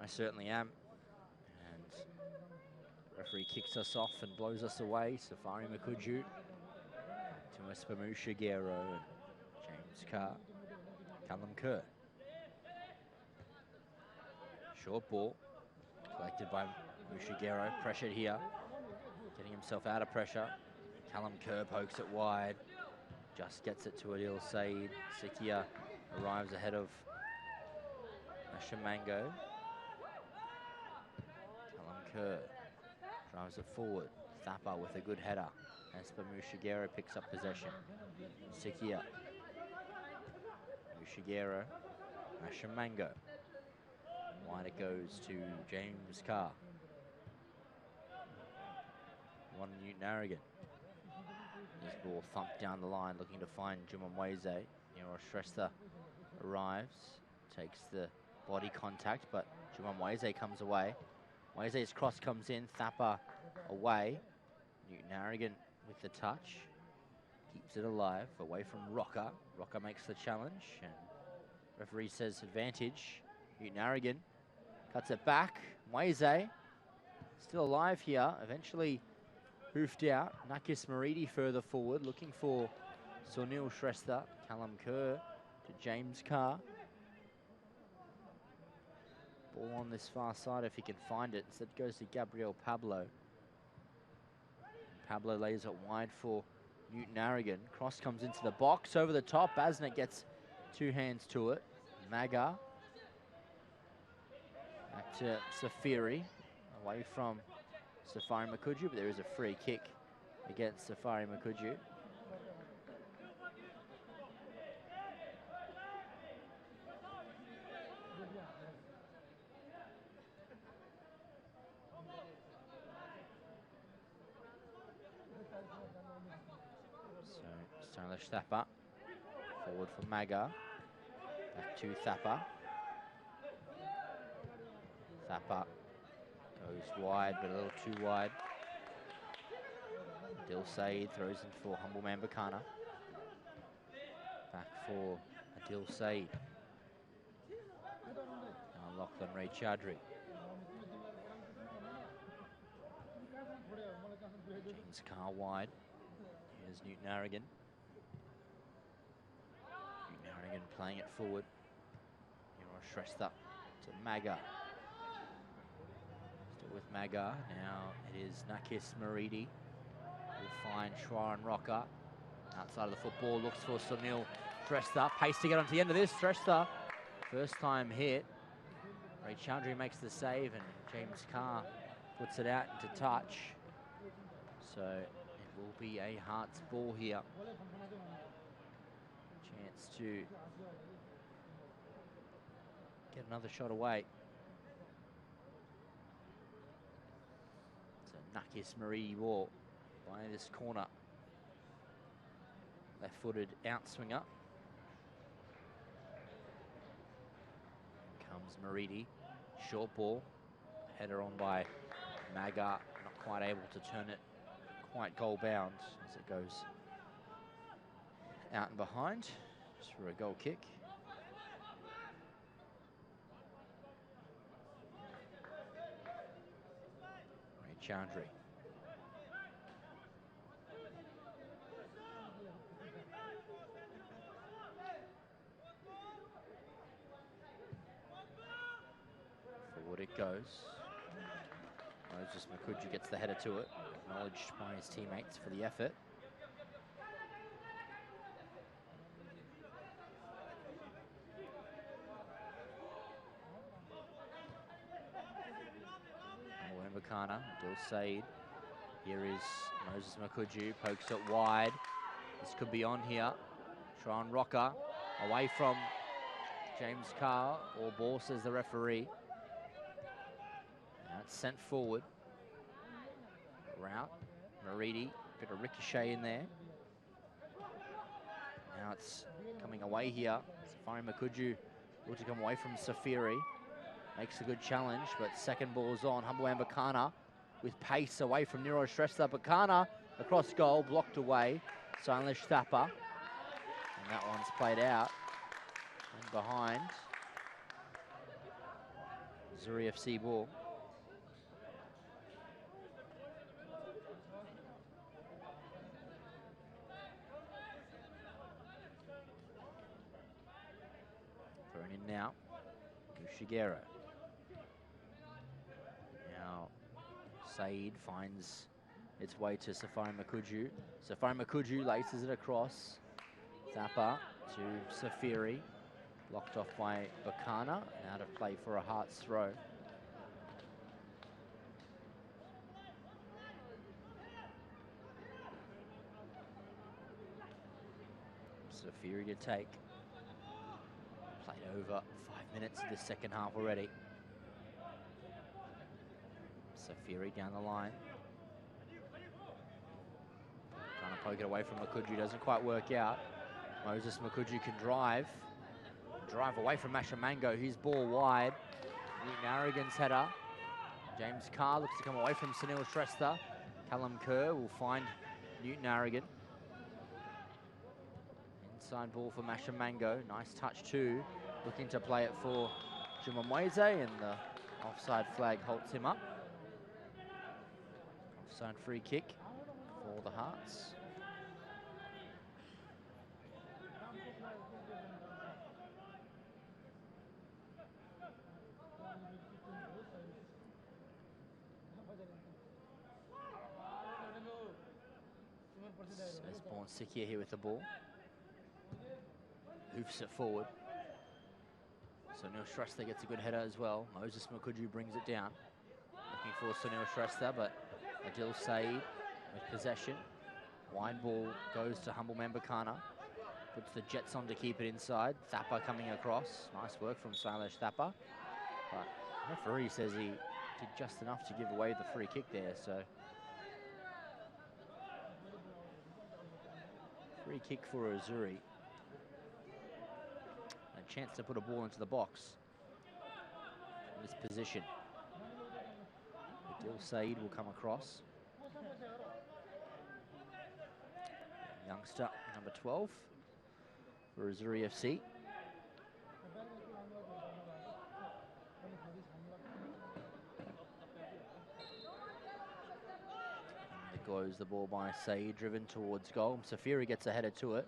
I certainly am. And referee kicks us off and blows us away. Safari Makuju to Espamusha Guerrero and James Carr. Callum Kerr. Short ball, collected by Mushigero, pressured here. Getting himself out of pressure. Callum Kerr pokes it wide. Just gets it to Adil Said. Sikia arrives ahead of Mashamango. Callum Kerr drives it forward. Thappa with a good header. Espa Mushigero picks up possession. Sikia. Mushigero. Mashamango. Wide it goes to James Carr. One Newton Arrogant. This ball thumped down the line, looking to find Jumamweze. Shrestha arrives, takes the body contact, but Jumamweze comes away. Weze's cross comes in. Thappa away. Newton Harrigan with the touch. Keeps it alive, away from Rocker. Rocker makes the challenge, and referee says advantage. Newton Harrigan cuts it back. Moise still alive here. Eventually hoofed out. Nakis Maridi further forward, looking for Sunil Shrestha. Callum Kerr to James Carr. Ball on this far side if he can find it. Instead goes to Gabriel Pablo. Pablo lays it wide for Newton Harrigan. Cross comes into the box, over the top. Basnet gets two hands to it. Maga. Back to Safiri. Away from Safari Makuju, but there is a free kick against Safari Makuju. So Stylish Thappa. Forward for Maga. Back to Thappa. Thappa goes wide, but a little too wide. Adil Saeed throws in for Humble Man Bakana. Back for Adil Saeed. Now Lachlan Ray Chaudhry. James Carr wide. Here's Newton Harrigan. Newton Harrigan playing it forward. Shrestha to Maga. Still with Maga. Now it is Nakis Maridi. Will find Shwaran Rocker. Outside of the football, looks for Sunil Shrestha. Pace to get onto the end of this. Shrestha, first time hit. Ray Chaudhry makes the save, and James Carr puts it out into touch. So it will be a Hearts ball here. Chance to get another shot away. So Nakis Maridi ball by this corner. Left-footed outswinger. Comes Maridi. Short ball. Header on by Maga. Not quite able to turn it quite goal bound as it goes out and behind. Just for a goal kick. Ray Chaudhry. Forward it goes. Moses Makuju gets the header to it. Acknowledged by his teammates for the effort. Mbakana, Adil Saeed. Here is Moses Makuju, pokes it wide. This could be on here. Shwaran Rocker away from James Carr, or ball, says the referee. Now it's sent forward. Route, Maridi, bit of ricochet in there. Now it's coming away here. Safari Makuju will to come away from Safiri. Makes a good challenge, but second ball is on. Humble Bakana with pace away from Nero Shrestha. Bakana across goal, blocked away. Stylish Thappa. And that one's played out. And behind. Azuri FC ball. Thrown in now. Ushigero. Now Saeed finds its way to Safari Makuju. Safari Makuju laces it across. Thappa to Safiri. Blocked off by Bakana. And out of play for a Hearts throw. Safiri to take. Played over 5 minutes of the second half already. Safiri down the line. Trying to poke it away from Makuju, doesn't quite work out. Moses Makuju can drive. Drive away from Mashamango, his ball wide. Newton Harrigan's header. James Carr looks to come away from Sunil Shrestha. Callum Kerr will find Newton Aragon. Inside ball for Masha Mango. Nice touch too. Looking to play it for Jumamweze, and the offside flag halts him up. Offside free kick for the Hearts. Esborn Sikia here with the ball. Hoofs it forward. Sunil Shrestha gets a good header as well. Moses Makuju brings it down. Looking for Sunil Shrestha, but Adil Saeed with possession. Wide ball goes to Humble Membakana. Puts the Jets on to keep it inside. Thappa coming across. Nice work from Sailesh Thappa. But the referee says he did just enough to give away the free kick there, so. Free kick for Azuri. A chance to put a ball into the box in this position. Adil Saeed will come across. Youngster, number 12 for Azuri FC. Goes the ball by Saeed, driven towards goal. Safiri gets a header to it,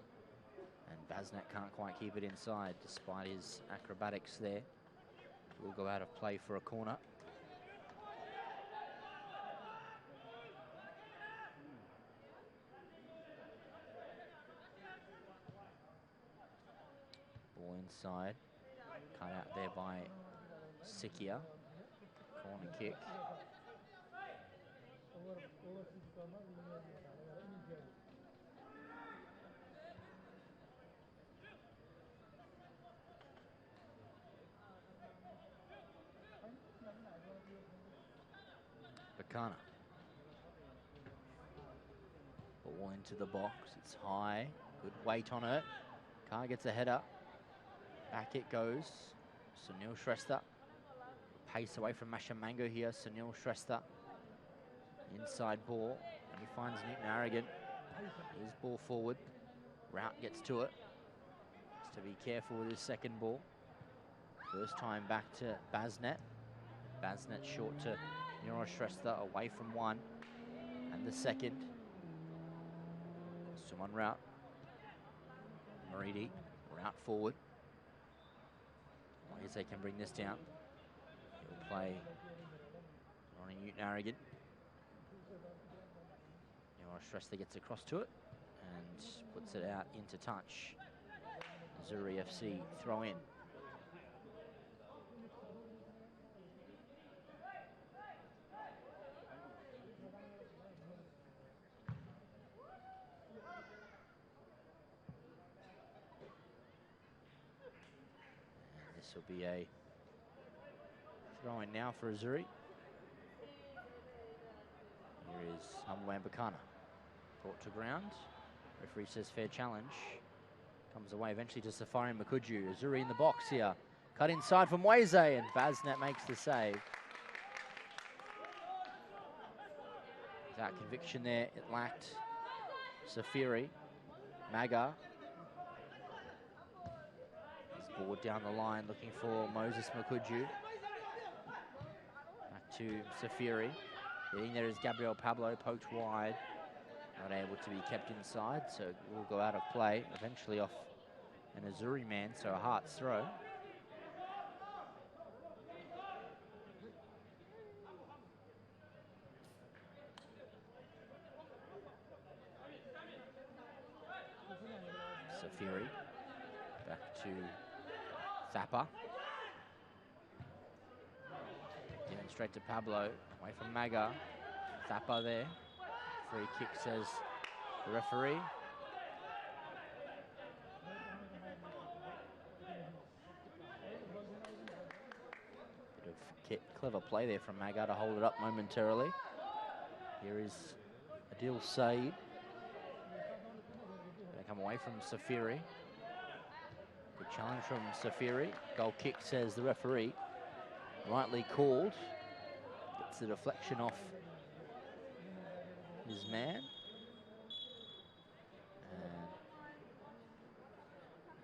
and Basnet can't quite keep it inside despite his acrobatics there. Will go out of play for a corner. Ball inside, cut out there by Sikia. Corner kick. Bakana. Ball into the box. It's high. Good weight on it. Carr gets a header. Back it goes. Sunil Shrestha. Pace away from Masha Mango here. Sunil Shrestha. Inside ball. And he finds Newton Aragon. His ball forward. Rout gets to it. Has to be careful with his second ball. First time back to Basnet. Basnet short to Nero Shrestha, away from one. And the second. Suman Rout. Maridi. Rout forward. As they can bring this down. He'll play Ronnie Newton Aragon. Nero Shrestha gets across to it and puts it out into touch. Azuri FC throw in. This will be a throw in now for Azuri. Here is Humble Ambakana. Brought to ground. Referee says fair challenge. Comes away eventually to Safari Makuju. Azuri in the box here. Cut inside from Mweze, and Basnet makes the save. Without conviction there, it lacked Safiri. Maga. Board down the line, looking for Moses Makuju. Back to Safiri. Getting there is Gabriel Pablo, poked wide. Not able to be kept inside, so will go out of play. Eventually off an Azuri man, so a Hearts throw. Safiri. Back to Thappa. Giving straight to Pablo, away from Maga. Thappa there. Free kick, says the referee. Bit of clever play there from Maga to hold it up momentarily. Here is Adil Saeed. Gonna come away from Safiri. Good challenge from Safiri. Goal kick, says the referee. Rightly called. Gets the deflection off his man. And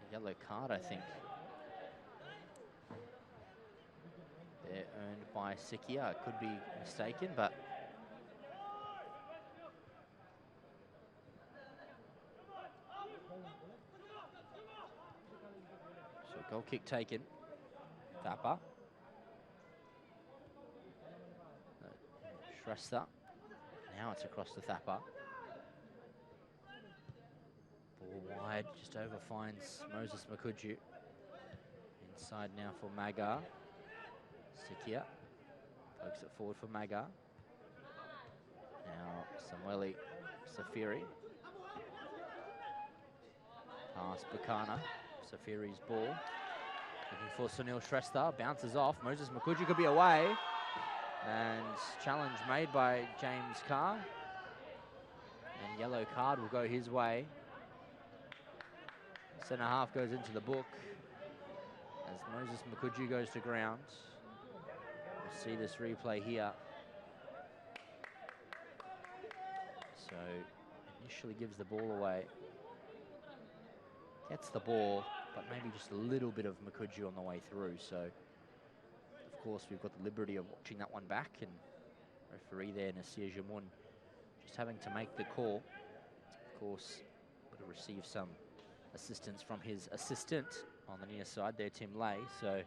a yellow card, I think. They're earned by Sikia. I could be mistaken, but so goal kick taken. Thappa. Shrestha. Now it's across the Thappa. Ball wide, just over finds Moses Makuju. Inside now for Maga. Sikia pokes it forward for Maga. Now Samueli Safiri. Pass Bakana. Safiri's ball. Looking for Sunil Shrestha. Bounces off. Moses Makuju could be away. And challenge made by James Carr. And yellow card will go his way. Centre half goes into the book as Moses Makuju goes to ground. We'll see this replay here. So initially gives the ball away. Gets the ball, but maybe just a little bit of Makuju on the way through. So of course we've got the liberty of watching that one back, and referee there, Nasir Jamoun, just having to make the call. Of course, would have received some assistance from his assistant on the near side there, Tim Lay. So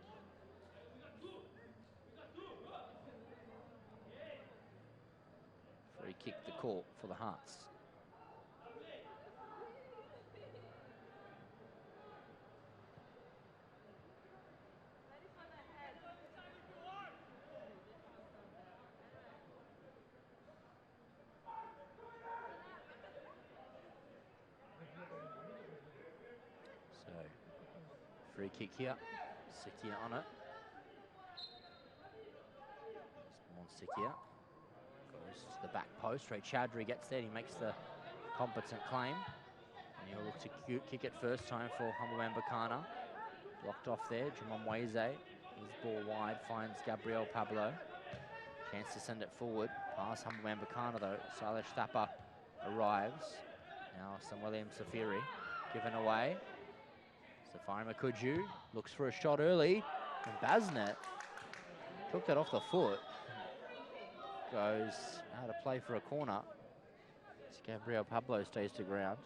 free kick the call for the Hearts. Free kick here. Sikia on it. Sikia goes to the back post. Ray Chowdhury gets there. He makes the competent claim. And he'll look to kick it first time for Humberman Bakana. Blocked off there. Jamon Weze. His ball wide. Finds Gabriel Pablo. Chance to send it forward. Pass Humberman Bakana though. Silesh Thappa arrives. Now Samuel Safiri given away. Safari Makuju looks for a shot early, and Basnet took that off the foot. Goes out of play for a corner. As Gabriel Pablo stays to ground.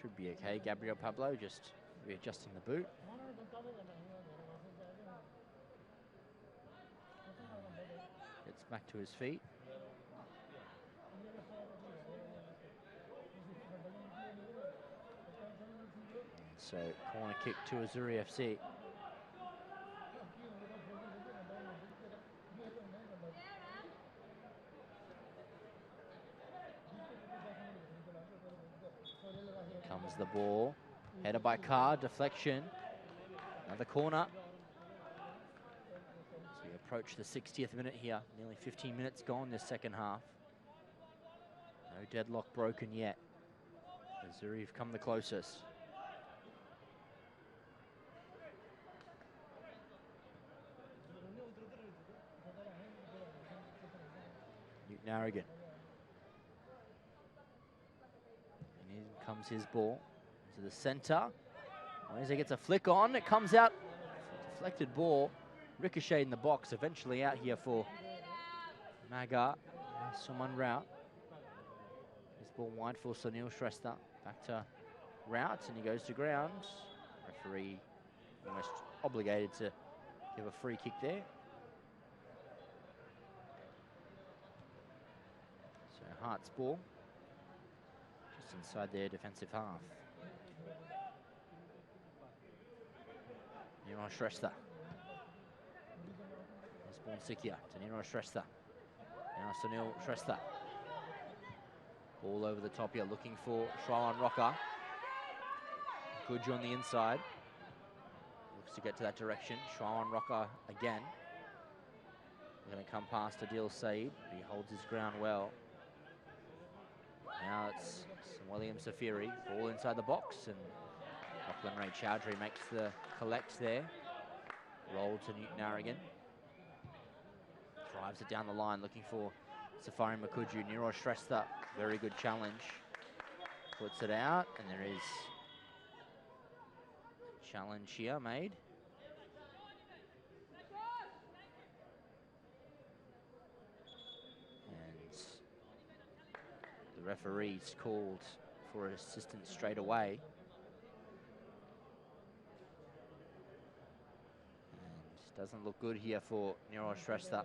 Should be okay. Gabriel Pablo just readjusting the boot. Gets back to his feet. So corner kick to Azuri FC. Comes the ball. Headed by Carr, deflection. Another corner. So we approach the 60th minute here. Nearly 15 minutes gone this second half. No deadlock broken yet. Azuri have come the closest. Newton Arrogant. And in comes his ball to the centre. Weze gets a flick on. It comes out. Deflected ball. Ricochet in the box. Eventually out here for Maga. Suman Rao. His ball wide for Sunil Shrestha. Back to Rout, and he goes to ground. Referee almost obligated to give a free kick there. So Hart's ball. Just inside their defensive half. Niro Shrestha. He's born Sikia to Niro Shrestha. Now Sunil Shrestha. Ball over the top here, looking for Shrawan Rocker. Kuju on the inside. Looks to get to that direction. Shrawan Rocker again. Going to come past Adil Saeed. He holds his ground well. Now it's William Safiri. Ball inside the box, and Lachlan Ray Chowdhury makes the collect there. Roll to Newton Aragon. Drives it down the line, looking for Safari Makuju. Nero Shrestha, very good challenge. Puts it out, and there is a challenge here made. And the referee's called for an assistance straight away. And doesn't look good here for Nero Shrestha.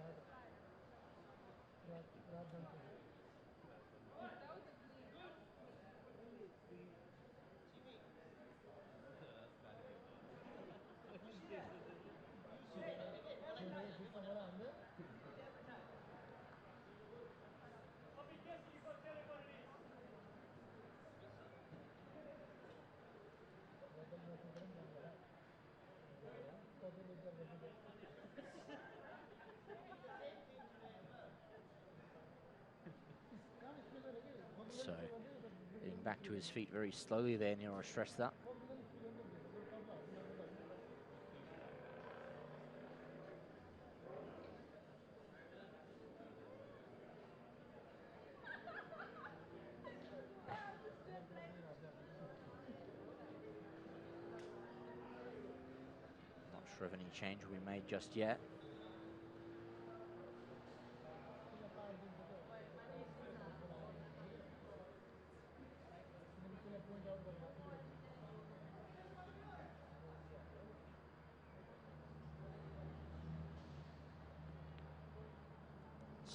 So, getting back to his feet very slowly there, Nero Shrestha. Not sure if any change will be made just yet.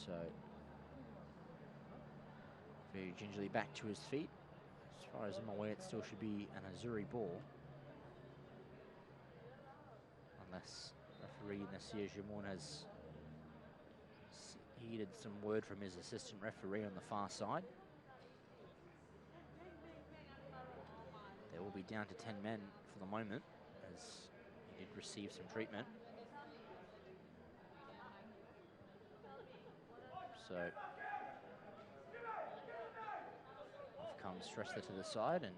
So, very gingerly back to his feet. As far as I'm aware, it still should be an Azuri ball. Unless referee Nasir Jamoun has heeded some word from his assistant referee on the far side. They will be down to 10 men for the moment, as he did receive some treatment. So, off comes Shrestha to the side, and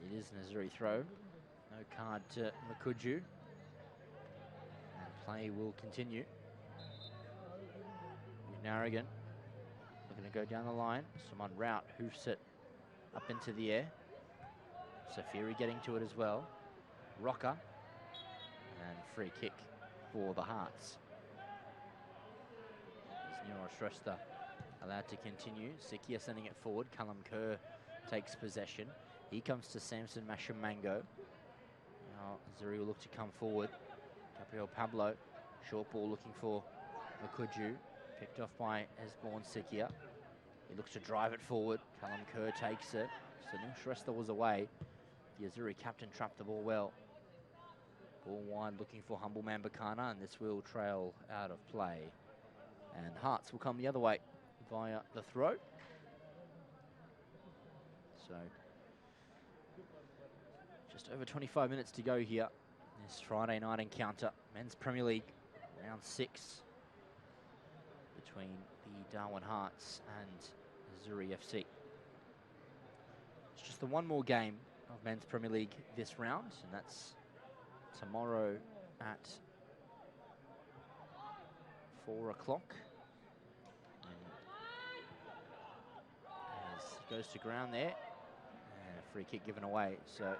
it is an Azuri throw. No card to Makuju. And play will continue. Naragan looking to go down the line. Someone route, hoofs it up into the air. Safiri getting to it as well. Rocker. And free kick for the Hearts. Nero Shrestha allowed to continue. Sikia sending it forward. Callum Kerr takes possession. He comes to Samson Mashamango. Now Azuri will look to come forward. Gabriel Pablo. Short ball looking for Makuju. Picked off by Esborn Sikia. He looks to drive it forward. Callum Kerr takes it. So Neil Shrestha was away. The Azuri captain trapped the ball well. Ball wide looking for Humble Man Bakana, and this will trail out of play. And Hearts will come the other way via the throw. So just over 25 minutes to go here. This Friday night encounter, Men's Premier League, round 6, between the Darwin Hearts and Azuri FC. It's just the one more game of Men's Premier League this round, and that's tomorrow at 4 o'clock. As it goes to ground there, and a free kick given away. So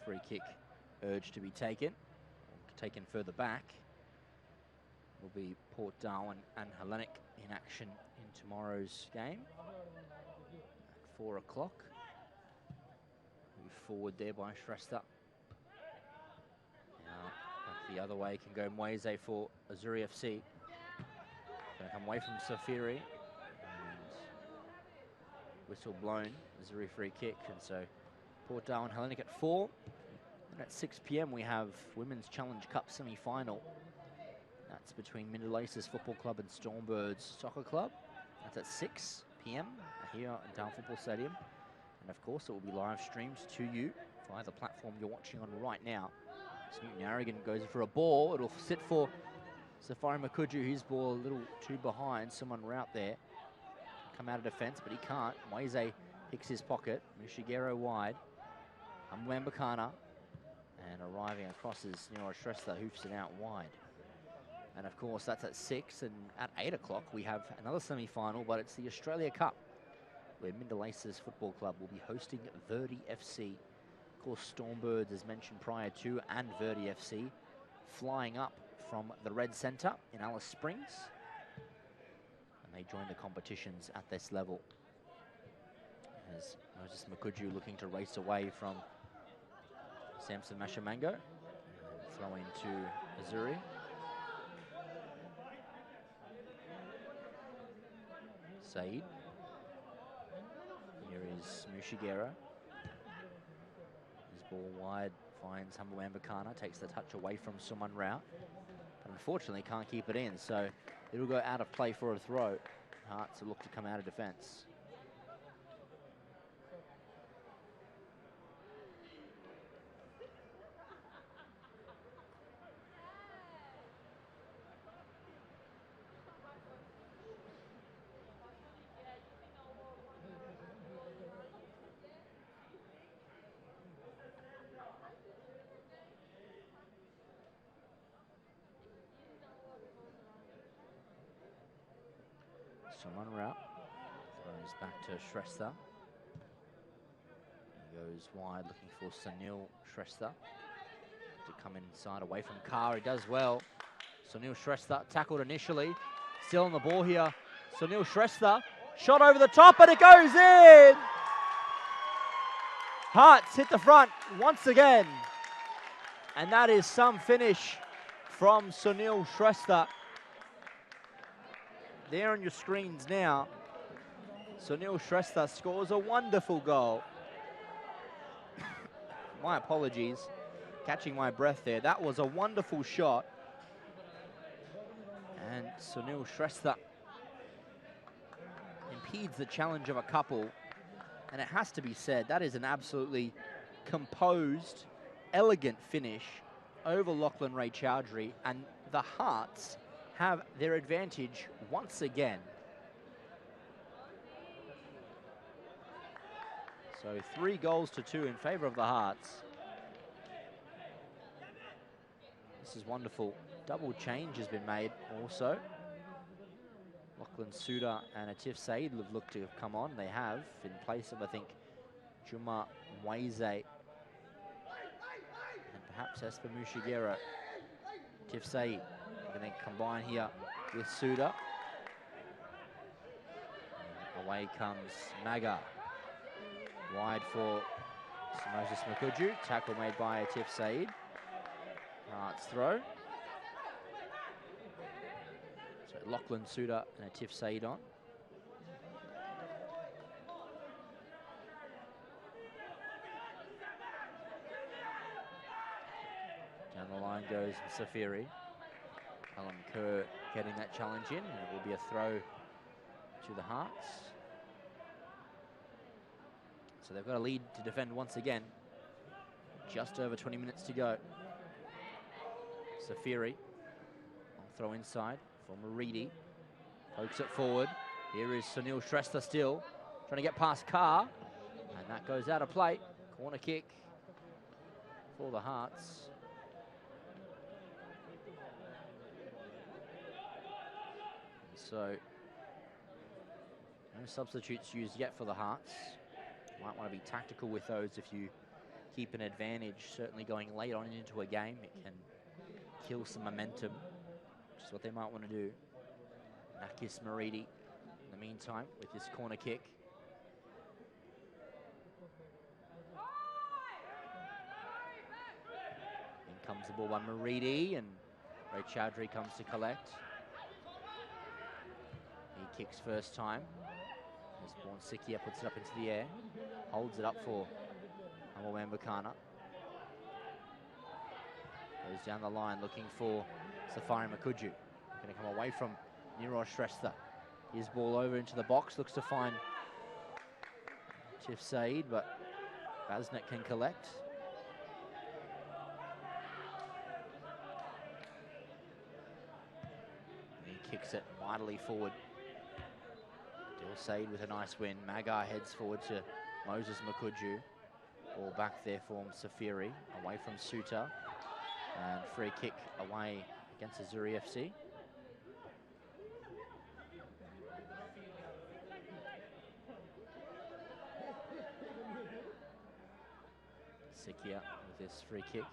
free kick urged to be taken further back. Will be Port Darwin and Hellenic in action in tomorrow's game at 4 o'clock. Move forward there by Shrestha. Now back the other way can go Mweze for Azuri FC. Going to come away from Safiri. And whistle blown. Azuri free kick, and so Port Darwin Hellenic at 4. And at 6 p.m. we have Women's Challenge Cup semi-final. That's between Middle Aces Football Club and Stormbirds Soccer Club. That's at 6 p.m. here at Down Football Stadium. And of course it will be live streamed to you via the platform you're watching on right now. So Newton Arrogant goes for a ball. It'll sit for Safari Makuju. His ball a little too behind. Someone route there. Come out of defence, but he can't. Moise picks his pocket. Mushigero wide. Mbakana. And arriving across is Nero Shrestha, hoofs it out wide. And of course, that's at 6. And at 8 o'clock, we have another semi-final, but it's the Australia Cup, where Middle Aces Football Club will be hosting Verdi FC. Of course, Stormbirds, as mentioned prior to, and Verdi FC, flying up from the Red Centre in Alice Springs. And they join the competitions at this level. As Moses Makuju looking to race away from Samson Mashamango. Throw into Azuri. Said. Here is Mushigera. His ball wide, finds Humble Mbakana, takes the touch away from Suman Rao. But unfortunately can't keep it in, so it'll go out of play for a throw. Hearts will look to come out of defence. Suman Rao throws back to Shrestha. He goes wide looking for Sunil Shrestha to come inside away from Carr. He does well. Sunil Shrestha tackled initially. Still on the ball here. Sunil Shrestha shot over the top and it goes in! Hearts hit the front once again. And that is some finish from Sunil Shrestha. There on your screens now, Sunil Shrestha scores a wonderful goal. My apologies, catching my breath there. That was a wonderful shot. And Sunil Shrestha impedes the challenge of a couple. And it has to be said, that is an absolutely composed, elegant finish over Lachlan Ray Chowdhury. And the Hearts have their advantage once again. So 3 goals to 2 in favour of the Hearts. This is wonderful. Double change has been made also. Lachlan Suda and Atif Said have looked to have come on. They have, in place of, I think, Juma Moise and perhaps Esper Mushigera. Atif Said going to combine here with Suda. Away comes Maga. Wide for Moses Makuju. Tackle made by Atif Said. Hearts throw. So Lachlan Suda and Atif Said on. Down the line goes Safiri. Alan Kerr getting that challenge in, and it will be a throw to the Hearts. So they've got a lead to defend once again. Just over 20 minutes to go. Safiri, long throw inside for Maridi. Pokes it forward. Here is Sunil Shrestha still, trying to get past Carr. And that goes out of play. Corner kick for the Hearts. So, no substitutes used yet for the Hearts. Might want to be tactical with those if you keep an advantage. Certainly going late on into a game, it can kill some momentum, which is what they might want to do. Nakis Maridi, in the meantime, with this corner kick. In comes the ball by Maridi, and Ray Chowdhury comes to collect. He kicks first time. Esborn Sikia puts it up into the air, holds it up for Wambakana. Goes down the line looking for Safari Makuju. Going to come away from Niro Shrestha. His ball over into the box, looks to find Tif Saeed, but Basnet can collect. He kicks it mightily forward. Dil Saeed with a nice win. Magar heads forward to Moses Makuju. Ball back there for Safiri, away from Suta. And free kick away against Azuri FC. Sikia with this free kick.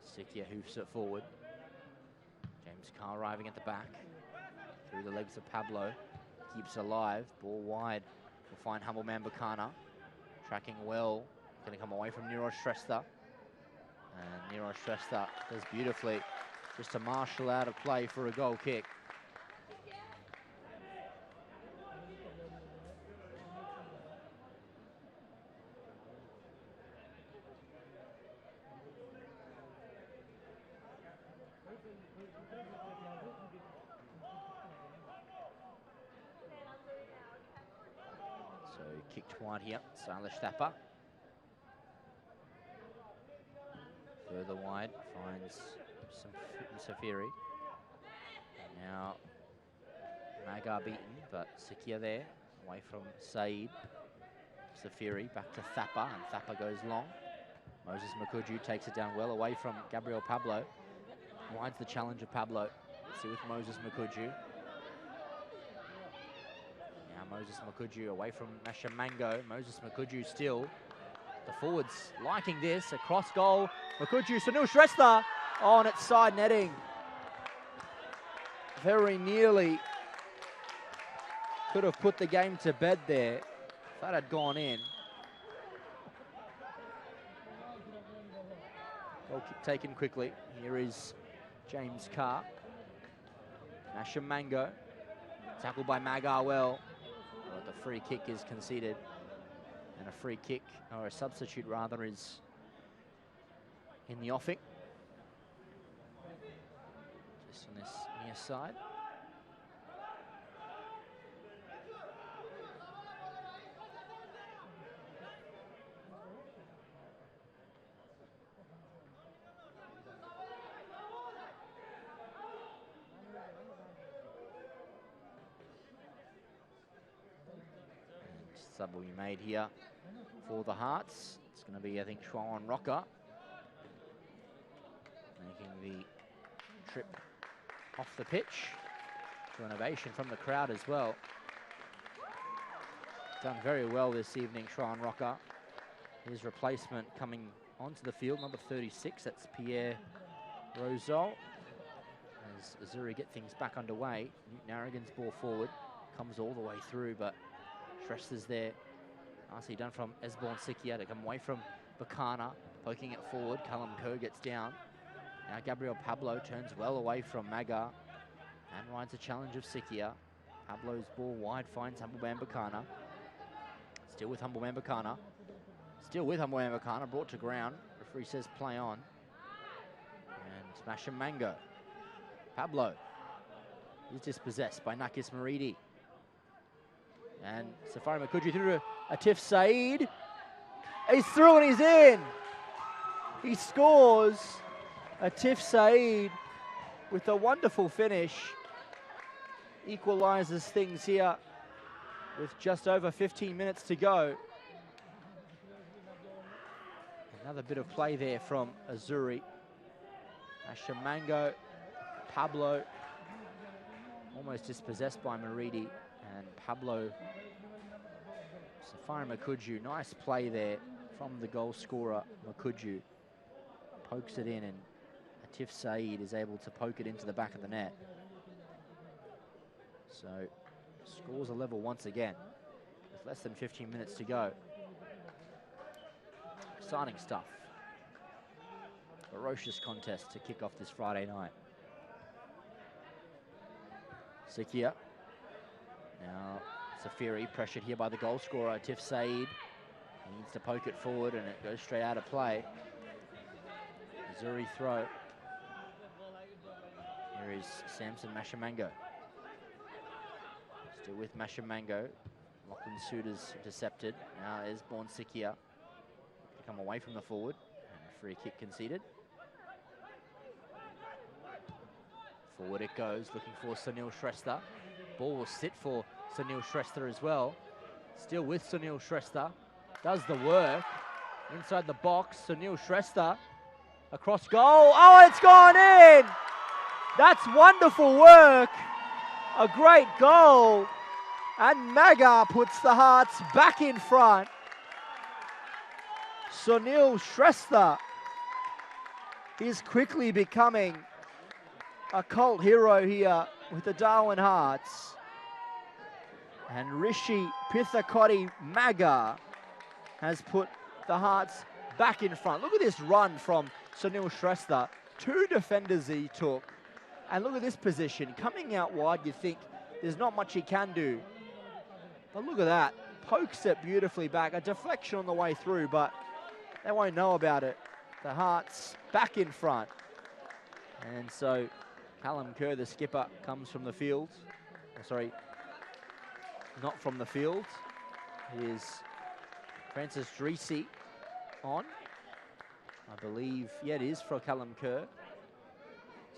Sikia hoofs it forward. James Carr arriving at the back. Through the legs of Pablo. Keeps it alive. Ball wide. We'll find Humble Mambakana. Tracking well. Going to come away from Niro Shrestha. And Niro Shrestha does beautifully. Just a marshal out of play for a goal kick. So kicked wide here, Silas Thappa. Further wide, finds Safiri. Now Magar beaten, but Sikia there, away from Saeed. Safiri back to Thappa, and Thappa goes long. Moses Makuju takes it down well, away from Gabriel Pablo. Wide's the challenge of Pablo. Let's see with Moses Makuju. Now Moses Makuju away from Masha Mango. Moses Makuju still. The forwards liking this. A cross goal. Makuju, Sunil Shrestha. Oh, and it's side netting. Very nearly could have put the game to bed there. If that had gone in. Goal kick taken quickly. Here is James Carr. Masha Mango. Tackled by Magar well. But the free kick is conceded. And a free kick, or a substitute rather, is in the offing. Just on this near side. Sub will be made here for the Hearts. It's going to be, I think, Schwan Rocker making the trip off the pitch. To an ovation from the crowd as well. Done very well this evening, Schwan Rocker. His replacement coming onto the field, number 36, that's Pierre Rosol. As Azuri get things back underway, Newton Arrogans ball forward, comes all the way through, but Shrestha's there. Nicely done from Esborn Sikia to come away from Bakana, poking it forward. Callum Kerr gets down. Now Gabriel Pablo turns well away from Magar and rides a challenge of Sikia. Pablo's ball wide finds Humble Bakana. Still with Humble Bakana. Still with Humble Bakana, brought to ground. Referee says play on. And Smash and Mango. Pablo is dispossessed by Nakis Maridi. And Safari Makuju through to Atif Saeed. He's through and he's in. He scores. Atif Saeed with a wonderful finish. Equalizes things here with just over 15 minutes to go. Another bit of play there from Azuri. Ashamango, Pablo, almost dispossessed by Maridi. And Pablo, Safari Makuju, nice play there from the goal scorer, Makuju. Pokes it in and Atif Saeed is able to poke it into the back of the net. So, scores a level once again, with less than 15 minutes to go. Exciting stuff. Ferocious contest to kick off this Friday night. Sikia. Now, Safiri pressured here by the goal scorer, Tif Saeed. He needs to poke it forward and it goes straight out of play. Azuri throw. Here is Samson Mashamango. Still with Mashamango. Lachlan Suitors intercepted. Now there's Born Sikia. Come away from the forward. And free kick conceded. Forward it goes, looking for Sunil Shrestha. Ball will sit for Sunil Shrestha as well. Still with Sunil Shrestha. Does the work. Inside the box, Sunil Shrestha. Across goal. Oh, it's gone in! That's wonderful work. A great goal. And Maga puts the Hearts back in front. Sunil Shrestha is quickly becoming a cult hero here with the Darwin Hearts. And Rishi Pithakoti Maga has put the Hearts back in front. Look at this run from Sunil Shrestha. 2 defenders he took. And look at this position. Coming out wide, you think there's not much he can do. But look at that. Pokes it beautifully back. A deflection on the way through, but they won't know about it. The Hearts back in front. And so Callum Kerr, the skipper, comes from the field. Oh, sorry, not from the field. Here's Francis Dreesy on. I believe, yeah, it is for Callum Kerr.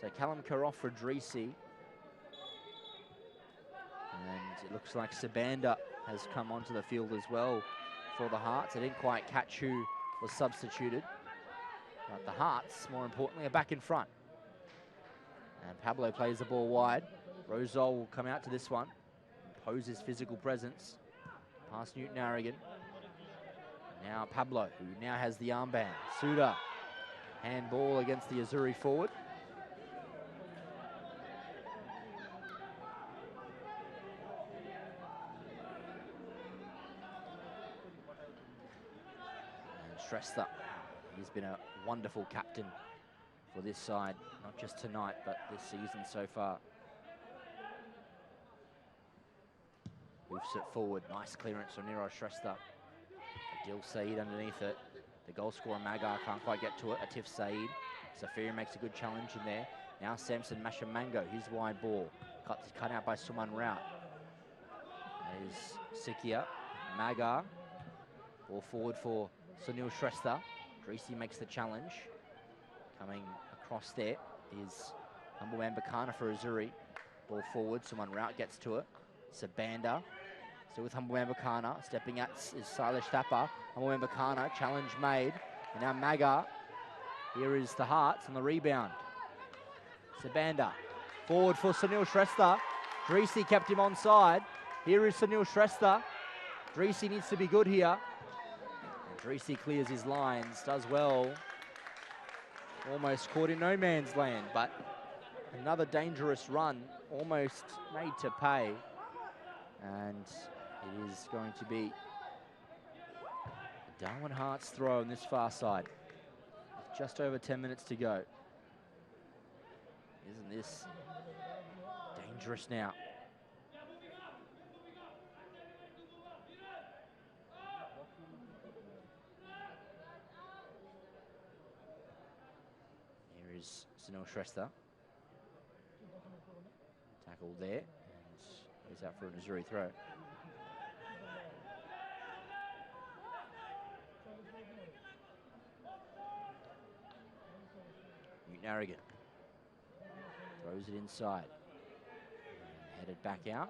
So Callum Kerr off for Dreesy. And it looks like Sabanda has come onto the field as well for the Hearts. I didn't quite catch who was substituted. But the Hearts, more importantly, are back in front. And Pablo plays the ball wide. Rosol will come out to this one. Impose his physical presence. Past Newton Arrogin. Now Pablo, who now has the armband. Suda, handball against the Azuri forward. And Shrestha, he's been a wonderful captain for this side, not just tonight, but this season so far. Moves it forward, nice clearance from Nero Shrestha. Adil Saeed underneath it. The goal scorer Magar can't quite get to it. Atif Saeed. Safiri makes a good challenge in there. Now Samson Mashamango, his wide ball. Cut out by Suman Rout. There's Sikia. Magar. Ball forward for Sunil Shrestha. Dreesy makes the challenge. Coming across there is Humble Bakana for Azuri. Ball forward, Suman Rout gets to it. Sabanda. Still with Humble Bakana. Stepping at is Silas Thapar. Humble Bakana, challenge made. And now Maga. Here is the Hearts on the rebound. Sabanda. Forward for Sunil Shrestha. Dreesy kept him onside. Here is Sunil Shrestha. Dreesy needs to be good here. And Dreesy clears his lines, does well. Almost caught in no man's land, but another dangerous run, almost made to pay. And it is going to be a Darwin Hearts throw on this far side. With just over 10 minutes to go. Isn't this dangerous now? Here is Sunil Shrestha. Tackled there. He's out for an Azuri throw. Newton Arrogin throws it inside. And headed back out.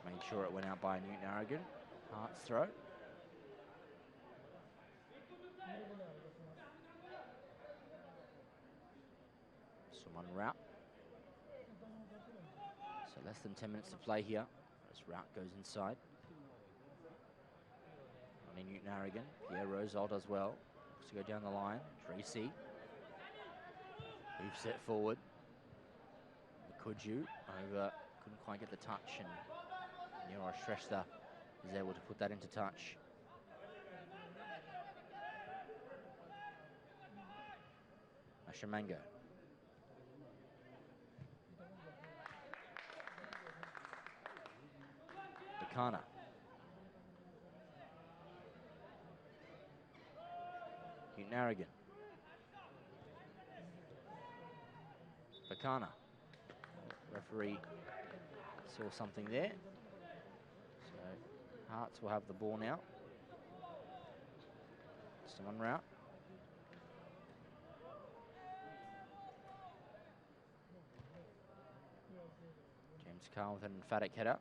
And made sure it went out by Newton Arrogin. Hearts throw. Suman Rout. So less than 10 minutes to play here as Rout goes inside. Ronnie Newton Arrogin. Pierre Rosol does well. Looks to go down the line. Dreesy. Moves it forward. Kuju over. Couldn't quite get the touch, and Nero Shrestha is able to put that into touch. Mashamango. Fakana. Newton-Aragon. Fakana. Referee saw something there. So Hearts will have the ball now. Just one route. James Carr with an emphatic header.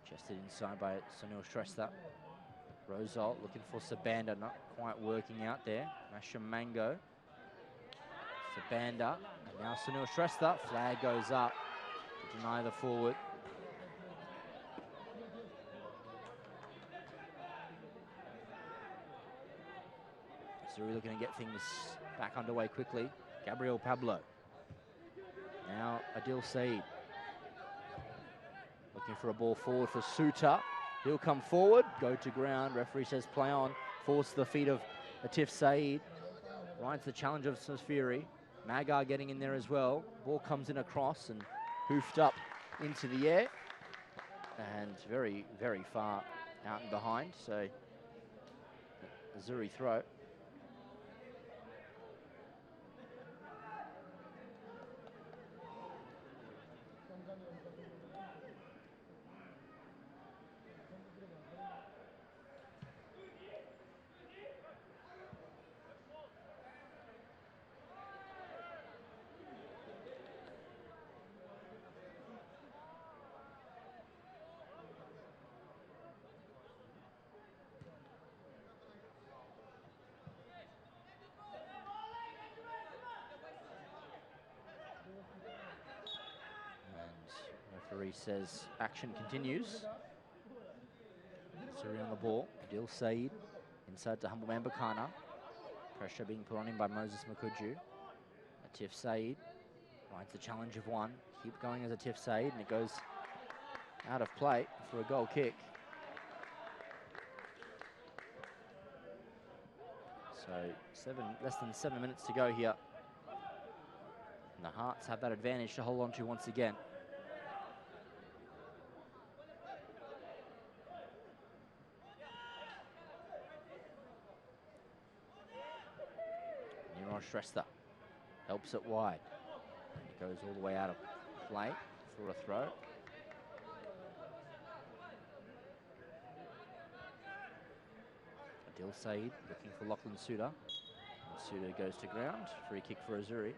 Chested inside by Sunil Shrestha. Rosal looking for Sabanda, not quite working out there. Mashamango. Sabanda, and now Sunil Shrestha. Flag goes up to deny the forward. Azuri looking to get things back underway quickly. Gabriel Pablo. Now Adil Saeed. Looking for a ball forward for Suta. He'll come forward, go to ground. Referee says play on. Force the feet of Atif Saeed. Rides the challenge of Safiri. Magar getting in there as well. Ball comes in across and hoofed up into the air. And very, very far out and behind. So Azuri throw. Referee says action continues. Azuri on the ball. Adil Saeed inside to Humbleman Bakana. Pressure being put on him by Moses Makuju. Atif Saeed rides the challenge of one. Keep going as Atif Saeed, and it goes out of play for a goal kick. So less than 7 minutes to go here. And the Hearts have that advantage to hold on to once again. Shrestha helps it wide. It goes all the way out of play for a throw. Adil Saeed looking for Lachlan Suter. Suter goes to ground. Free kick for Azuri.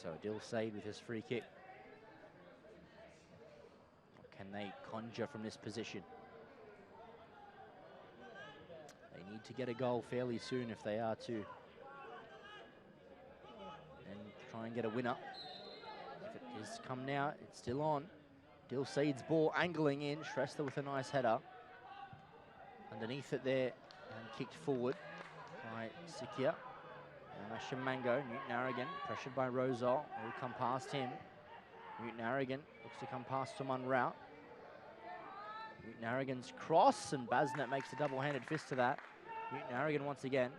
So Adil Saeed with his free kick. What can they conjure from this position? They need to get a goal fairly soon if they are to. And try and get a winner. If it is come now, it's still on. Adil Saeed's ball angling in. Shrestha with a nice header. Underneath it there and kicked forward by Sikia. Shamango, Newton-Aragon, pressured by Rosal, who will come past him. Newton-Aragon looks to come past him on route. Newton-Aragon's cross, and Basnet makes a double-handed fist to that. Newton-Aragon once again.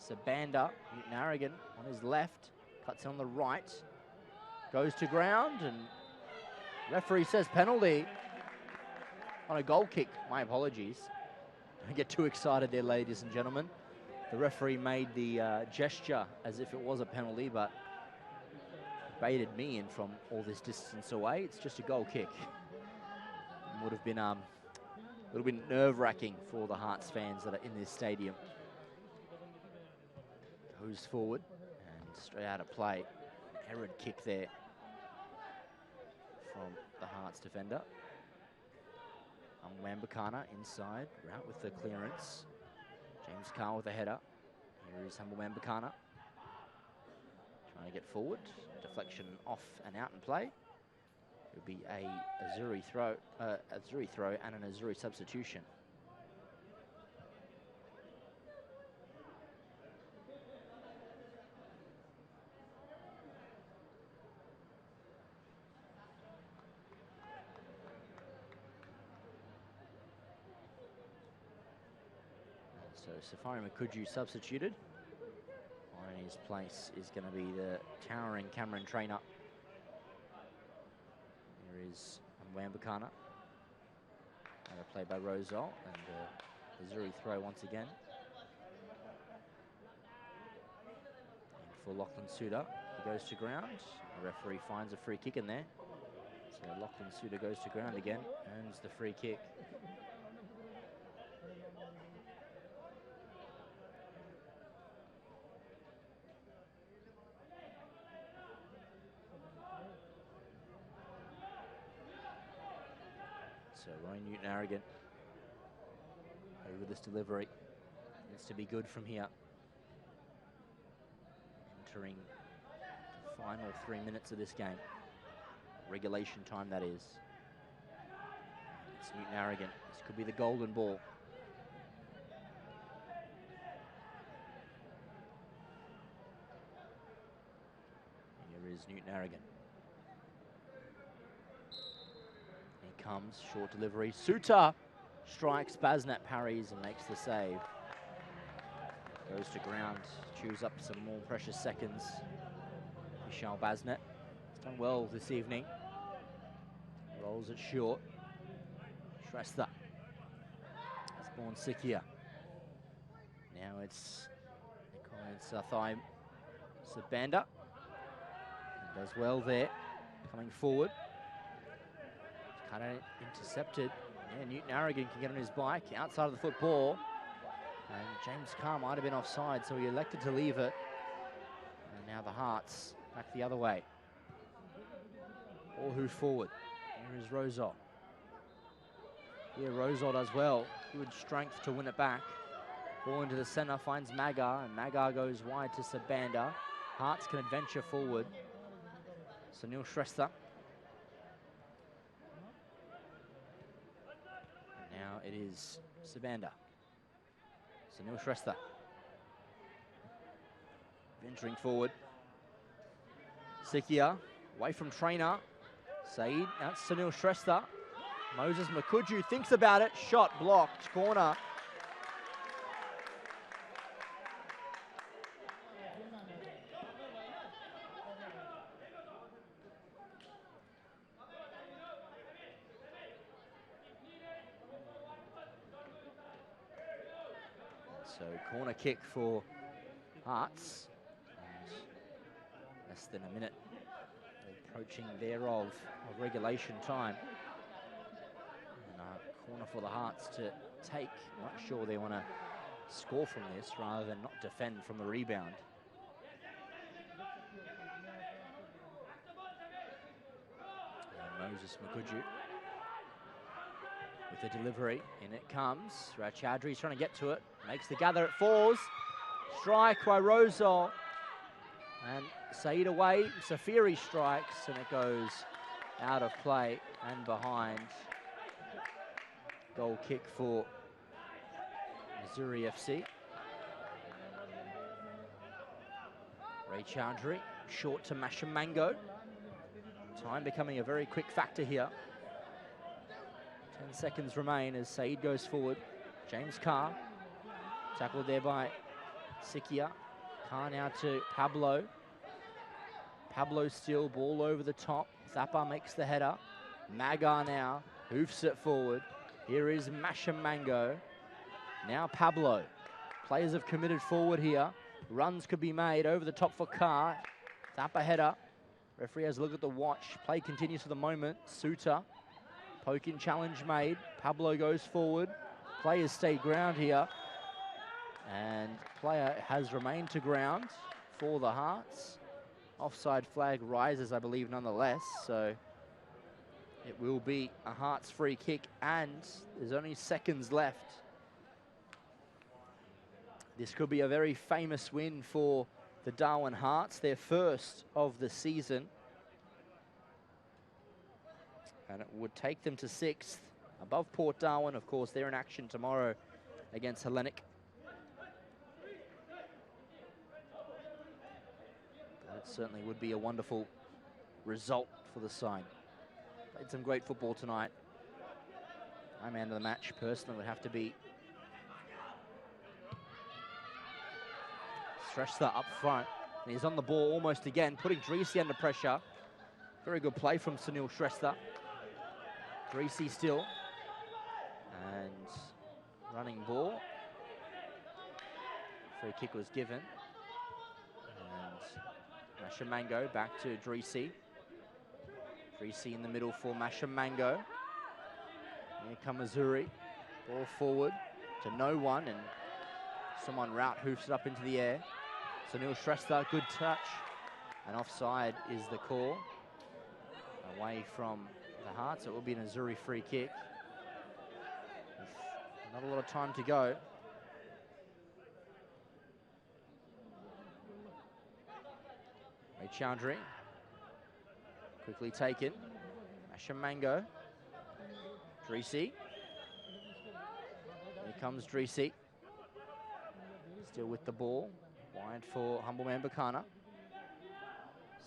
Sabanda, Newton-Aragon on his left, cuts on the right, goes to ground, and referee says penalty on a goal kick. My apologies. Don't get too excited there, ladies and gentlemen. The referee made the gesture as if it was a penalty, but baited me in from all this distance away. It's just a goal kick. It would have been a little bit nerve-wracking for the Hearts fans that are in this stadium. Goes forward and straight out of play. Herod kick there from the Hearts defender. Wambakana inside, route with the clearance. James Carr with a header. Here is Wambakana. Trying to get forward. Deflection off and out and play. It would be a Azuri throw and an Azuri substitution. So Safari Makuju substituted. In his place is going to be the towering Cameron Trainer. Here is Wambakana. Played by Rosol, and Azuri throw once again. And for Lachlan Suter, he goes to ground. The referee finds a free kick in there. So Lachlan Suter goes to ground again, earns the free kick. So Ryan Newton-Arrogant over this delivery. Needs to be good from here. Entering the final 3 minutes of this game. Regulation time, that is. It's Newton-Arrogant. This could be the golden ball. Here is Newton-Arrogant. Comes, short delivery. Suter strikes, Basnet parries and makes the save. Goes to ground, chews up some more precious seconds. Michelle Basnet has done well this evening. Rolls it short. Shrestha. Spawn Sikia. Now it's Sathai Sabanda. Does well there, coming forward. Cut it, intercepted. Yeah, Newton-Arrogant can get on his bike outside of the football. And James Carr might have been offside, so he elected to leave it. And now the Hearts back the other way. All who forward. Here is Rosol. Here Rosol does well. Good strength to win it back. Ball into the centre, finds Magar, and Magar goes wide to Sabanda. Hearts can adventure forward. Sunil Shrestha. Now it is Sabanda. Sunil Shrestha. Venturing forward. Sikia, away from Trainer. Saeed, that's Sunil Shrestha. Moses Makuju thinks about it. Shot blocked, corner. So corner kick for Hearts. And less than a minute approaching thereof of regulation time. And a corner for the Hearts to take. Not sure they want to score from this rather than not defend from the rebound. And Moses Makuju with the delivery, in it comes. Rachadri's trying to get to it, makes the gather, it falls. Strike by Rosol. And Saeed away, Safiri strikes, and it goes out of play and behind. Goal kick for Azuri FC. Rachadri, short to Mashamango. Time becoming a very quick factor here. 10 seconds remain as Saeed goes forward. James Carr, tackled there by Sikia. Carr now to Pablo. Pablo still, ball over the top. Zappa makes the header. Magar now, hoofs it forward. Here is Mashamango. Now Pablo. Players have committed forward here. Runs could be made over the top for Carr. Zappa header. Referee has a look at the watch. Play continues for the moment. Suter. Poking challenge made. Pablo goes forward. Players stay ground here. And player has remained to ground for the Hearts. Offside flag rises, I believe, nonetheless. So it will be a Hearts free kick, and there's only seconds left. This could be a very famous win for the Darwin Hearts, their first of the season. And it would take them to 6th, above Port Darwin. Of course, they're in action tomorrow against Hellenic. That certainly would be a wonderful result for the side. Played some great football tonight. My man of the match personally would have to be Shrestha up front. And he's on the ball almost again, putting Dreesy under pressure. Very good play from Sunil Shrestha. Dreesy still. And running ball. Free kick was given. And Masha Mango back to Dreesy. Dreesy in the middle for Masha Mango. Here come Azuri. Ball forward to no one, and someone route hoofs it up into the air. Sunil Shrestha, good touch. And offside is the call. Away from the Hearts, it will be an Azuri free kick. With not a lot of time to go. Ray Chowdhury. Quickly taken. Masha Mango. Dreesy. Here comes Dreesy. Still with the ball. Wide for Humble Mbakana.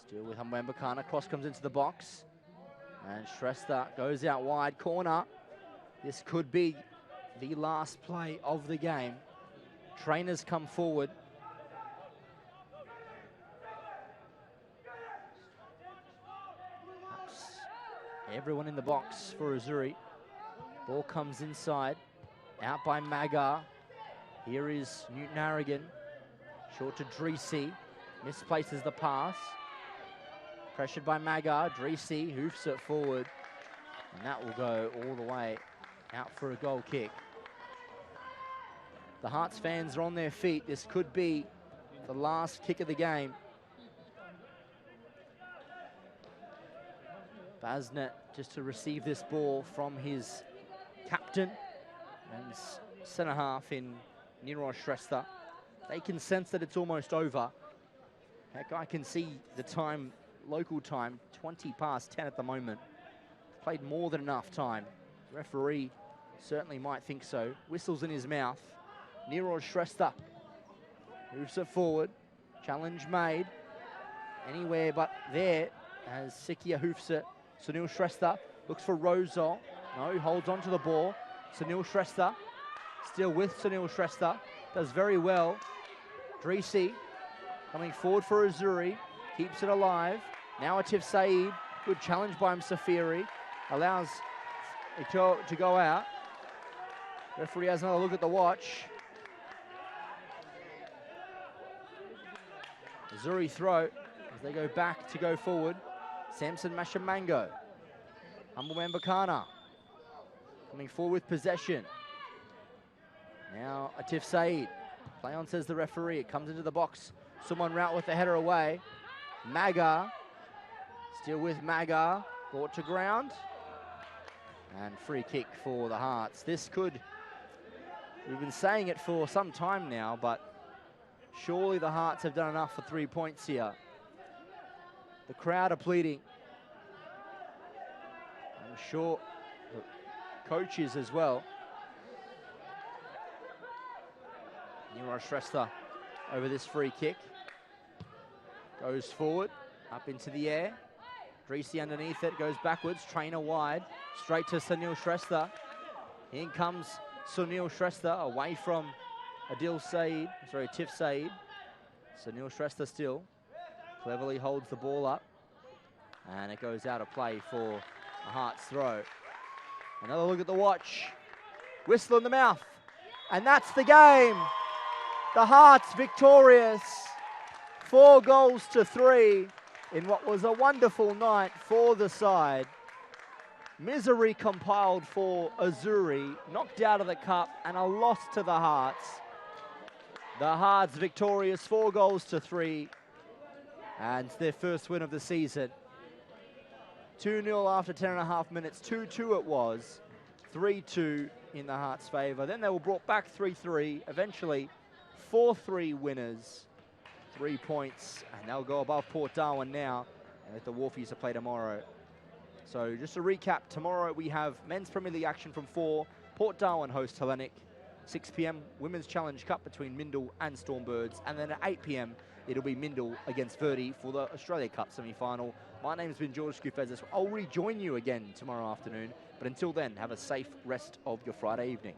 Still with Humble Mbakana. Cross comes into the box. And Shrestha goes out wide. Corner. This could be the last play of the game. Trainers come forward. Everyone in the box for Azuri. Ball comes inside. Out by Magar. Here is Newton Harrigan. Short to Dreesy. Misplaces the pass. Pressured by Magar. Dreesy hoofs it forward. And that will go all the way out for a goal kick. The Hearts fans are on their feet. This could be the last kick of the game. Basnet just to receive this ball from his captain and centre half in Niraj Shrestha. They can sense that it's almost over. Heck, I can see the time, local time, 20 past 10 at the moment. Played more than enough time. The referee certainly might think so. Whistles in his mouth. Niraj Shrestha moves it forward. Challenge made. Anywhere but there as Sikia hoofs it. Sunil Shrestha looks for Rosol. No, holds on to the ball. Sunil Shrestha, still with Sunil Shrestha, does very well. Dreesy coming forward for Azuri, keeps it alive. Now Atif Saeed, good challenge by Msafiri, allows it to go out. Referee has another look at the watch. Azuri throw as they go back to go forward. Samson Mashamango. Humble Mbakana coming forward with possession. Now Atif Saeed. Play on, says the referee. It comes into the box. Someone route with the header away. Magar. Still with Magar. Brought to ground. And free kick for the Hearts. This could... We've been saying it for some time now, but surely the Hearts have done enough for 3 points here. The crowd are pleading. I'm sure the coaches as well. Niraj Shrestha over this free kick. Goes forward, up into the air. Dreesy underneath it, goes backwards, trainer wide. Straight to Sunil Shrestha. In comes Sunil Shrestha away from Atif Saeed. Sunil Shrestha still. Cleverly holds the ball up. And it goes out of play for a Hearts throw. Another look at the watch. Whistle in the mouth. And that's the game. The Hearts victorious. 4 goals to 3 in what was a wonderful night for the side. Misery compiled for Azuri, knocked out of the cup, and a loss to the Hearts. The Hearts victorious, 4 goals to 3, and their first win of the season. 2-0 after 10.5 minutes, 2-2 it was, 3-2 in the Hearts' favour. Then they were brought back 3-3, eventually 4-3 winners, 3 points, and they'll go above Port Darwin now, and let the Wharfies to play tomorrow. So just to recap, tomorrow we have Men's Premier League action from 4, Port Darwin host Hellenic, 6 p.m. Women's Challenge Cup between Mindil and Stormbirds, and then at 8 p.m. it'll be Mindil against Verdi for the Australia Cup semi-final. My name's been George Scoofezis. I'll rejoin you again tomorrow afternoon, but until then, have a safe rest of your Friday evening.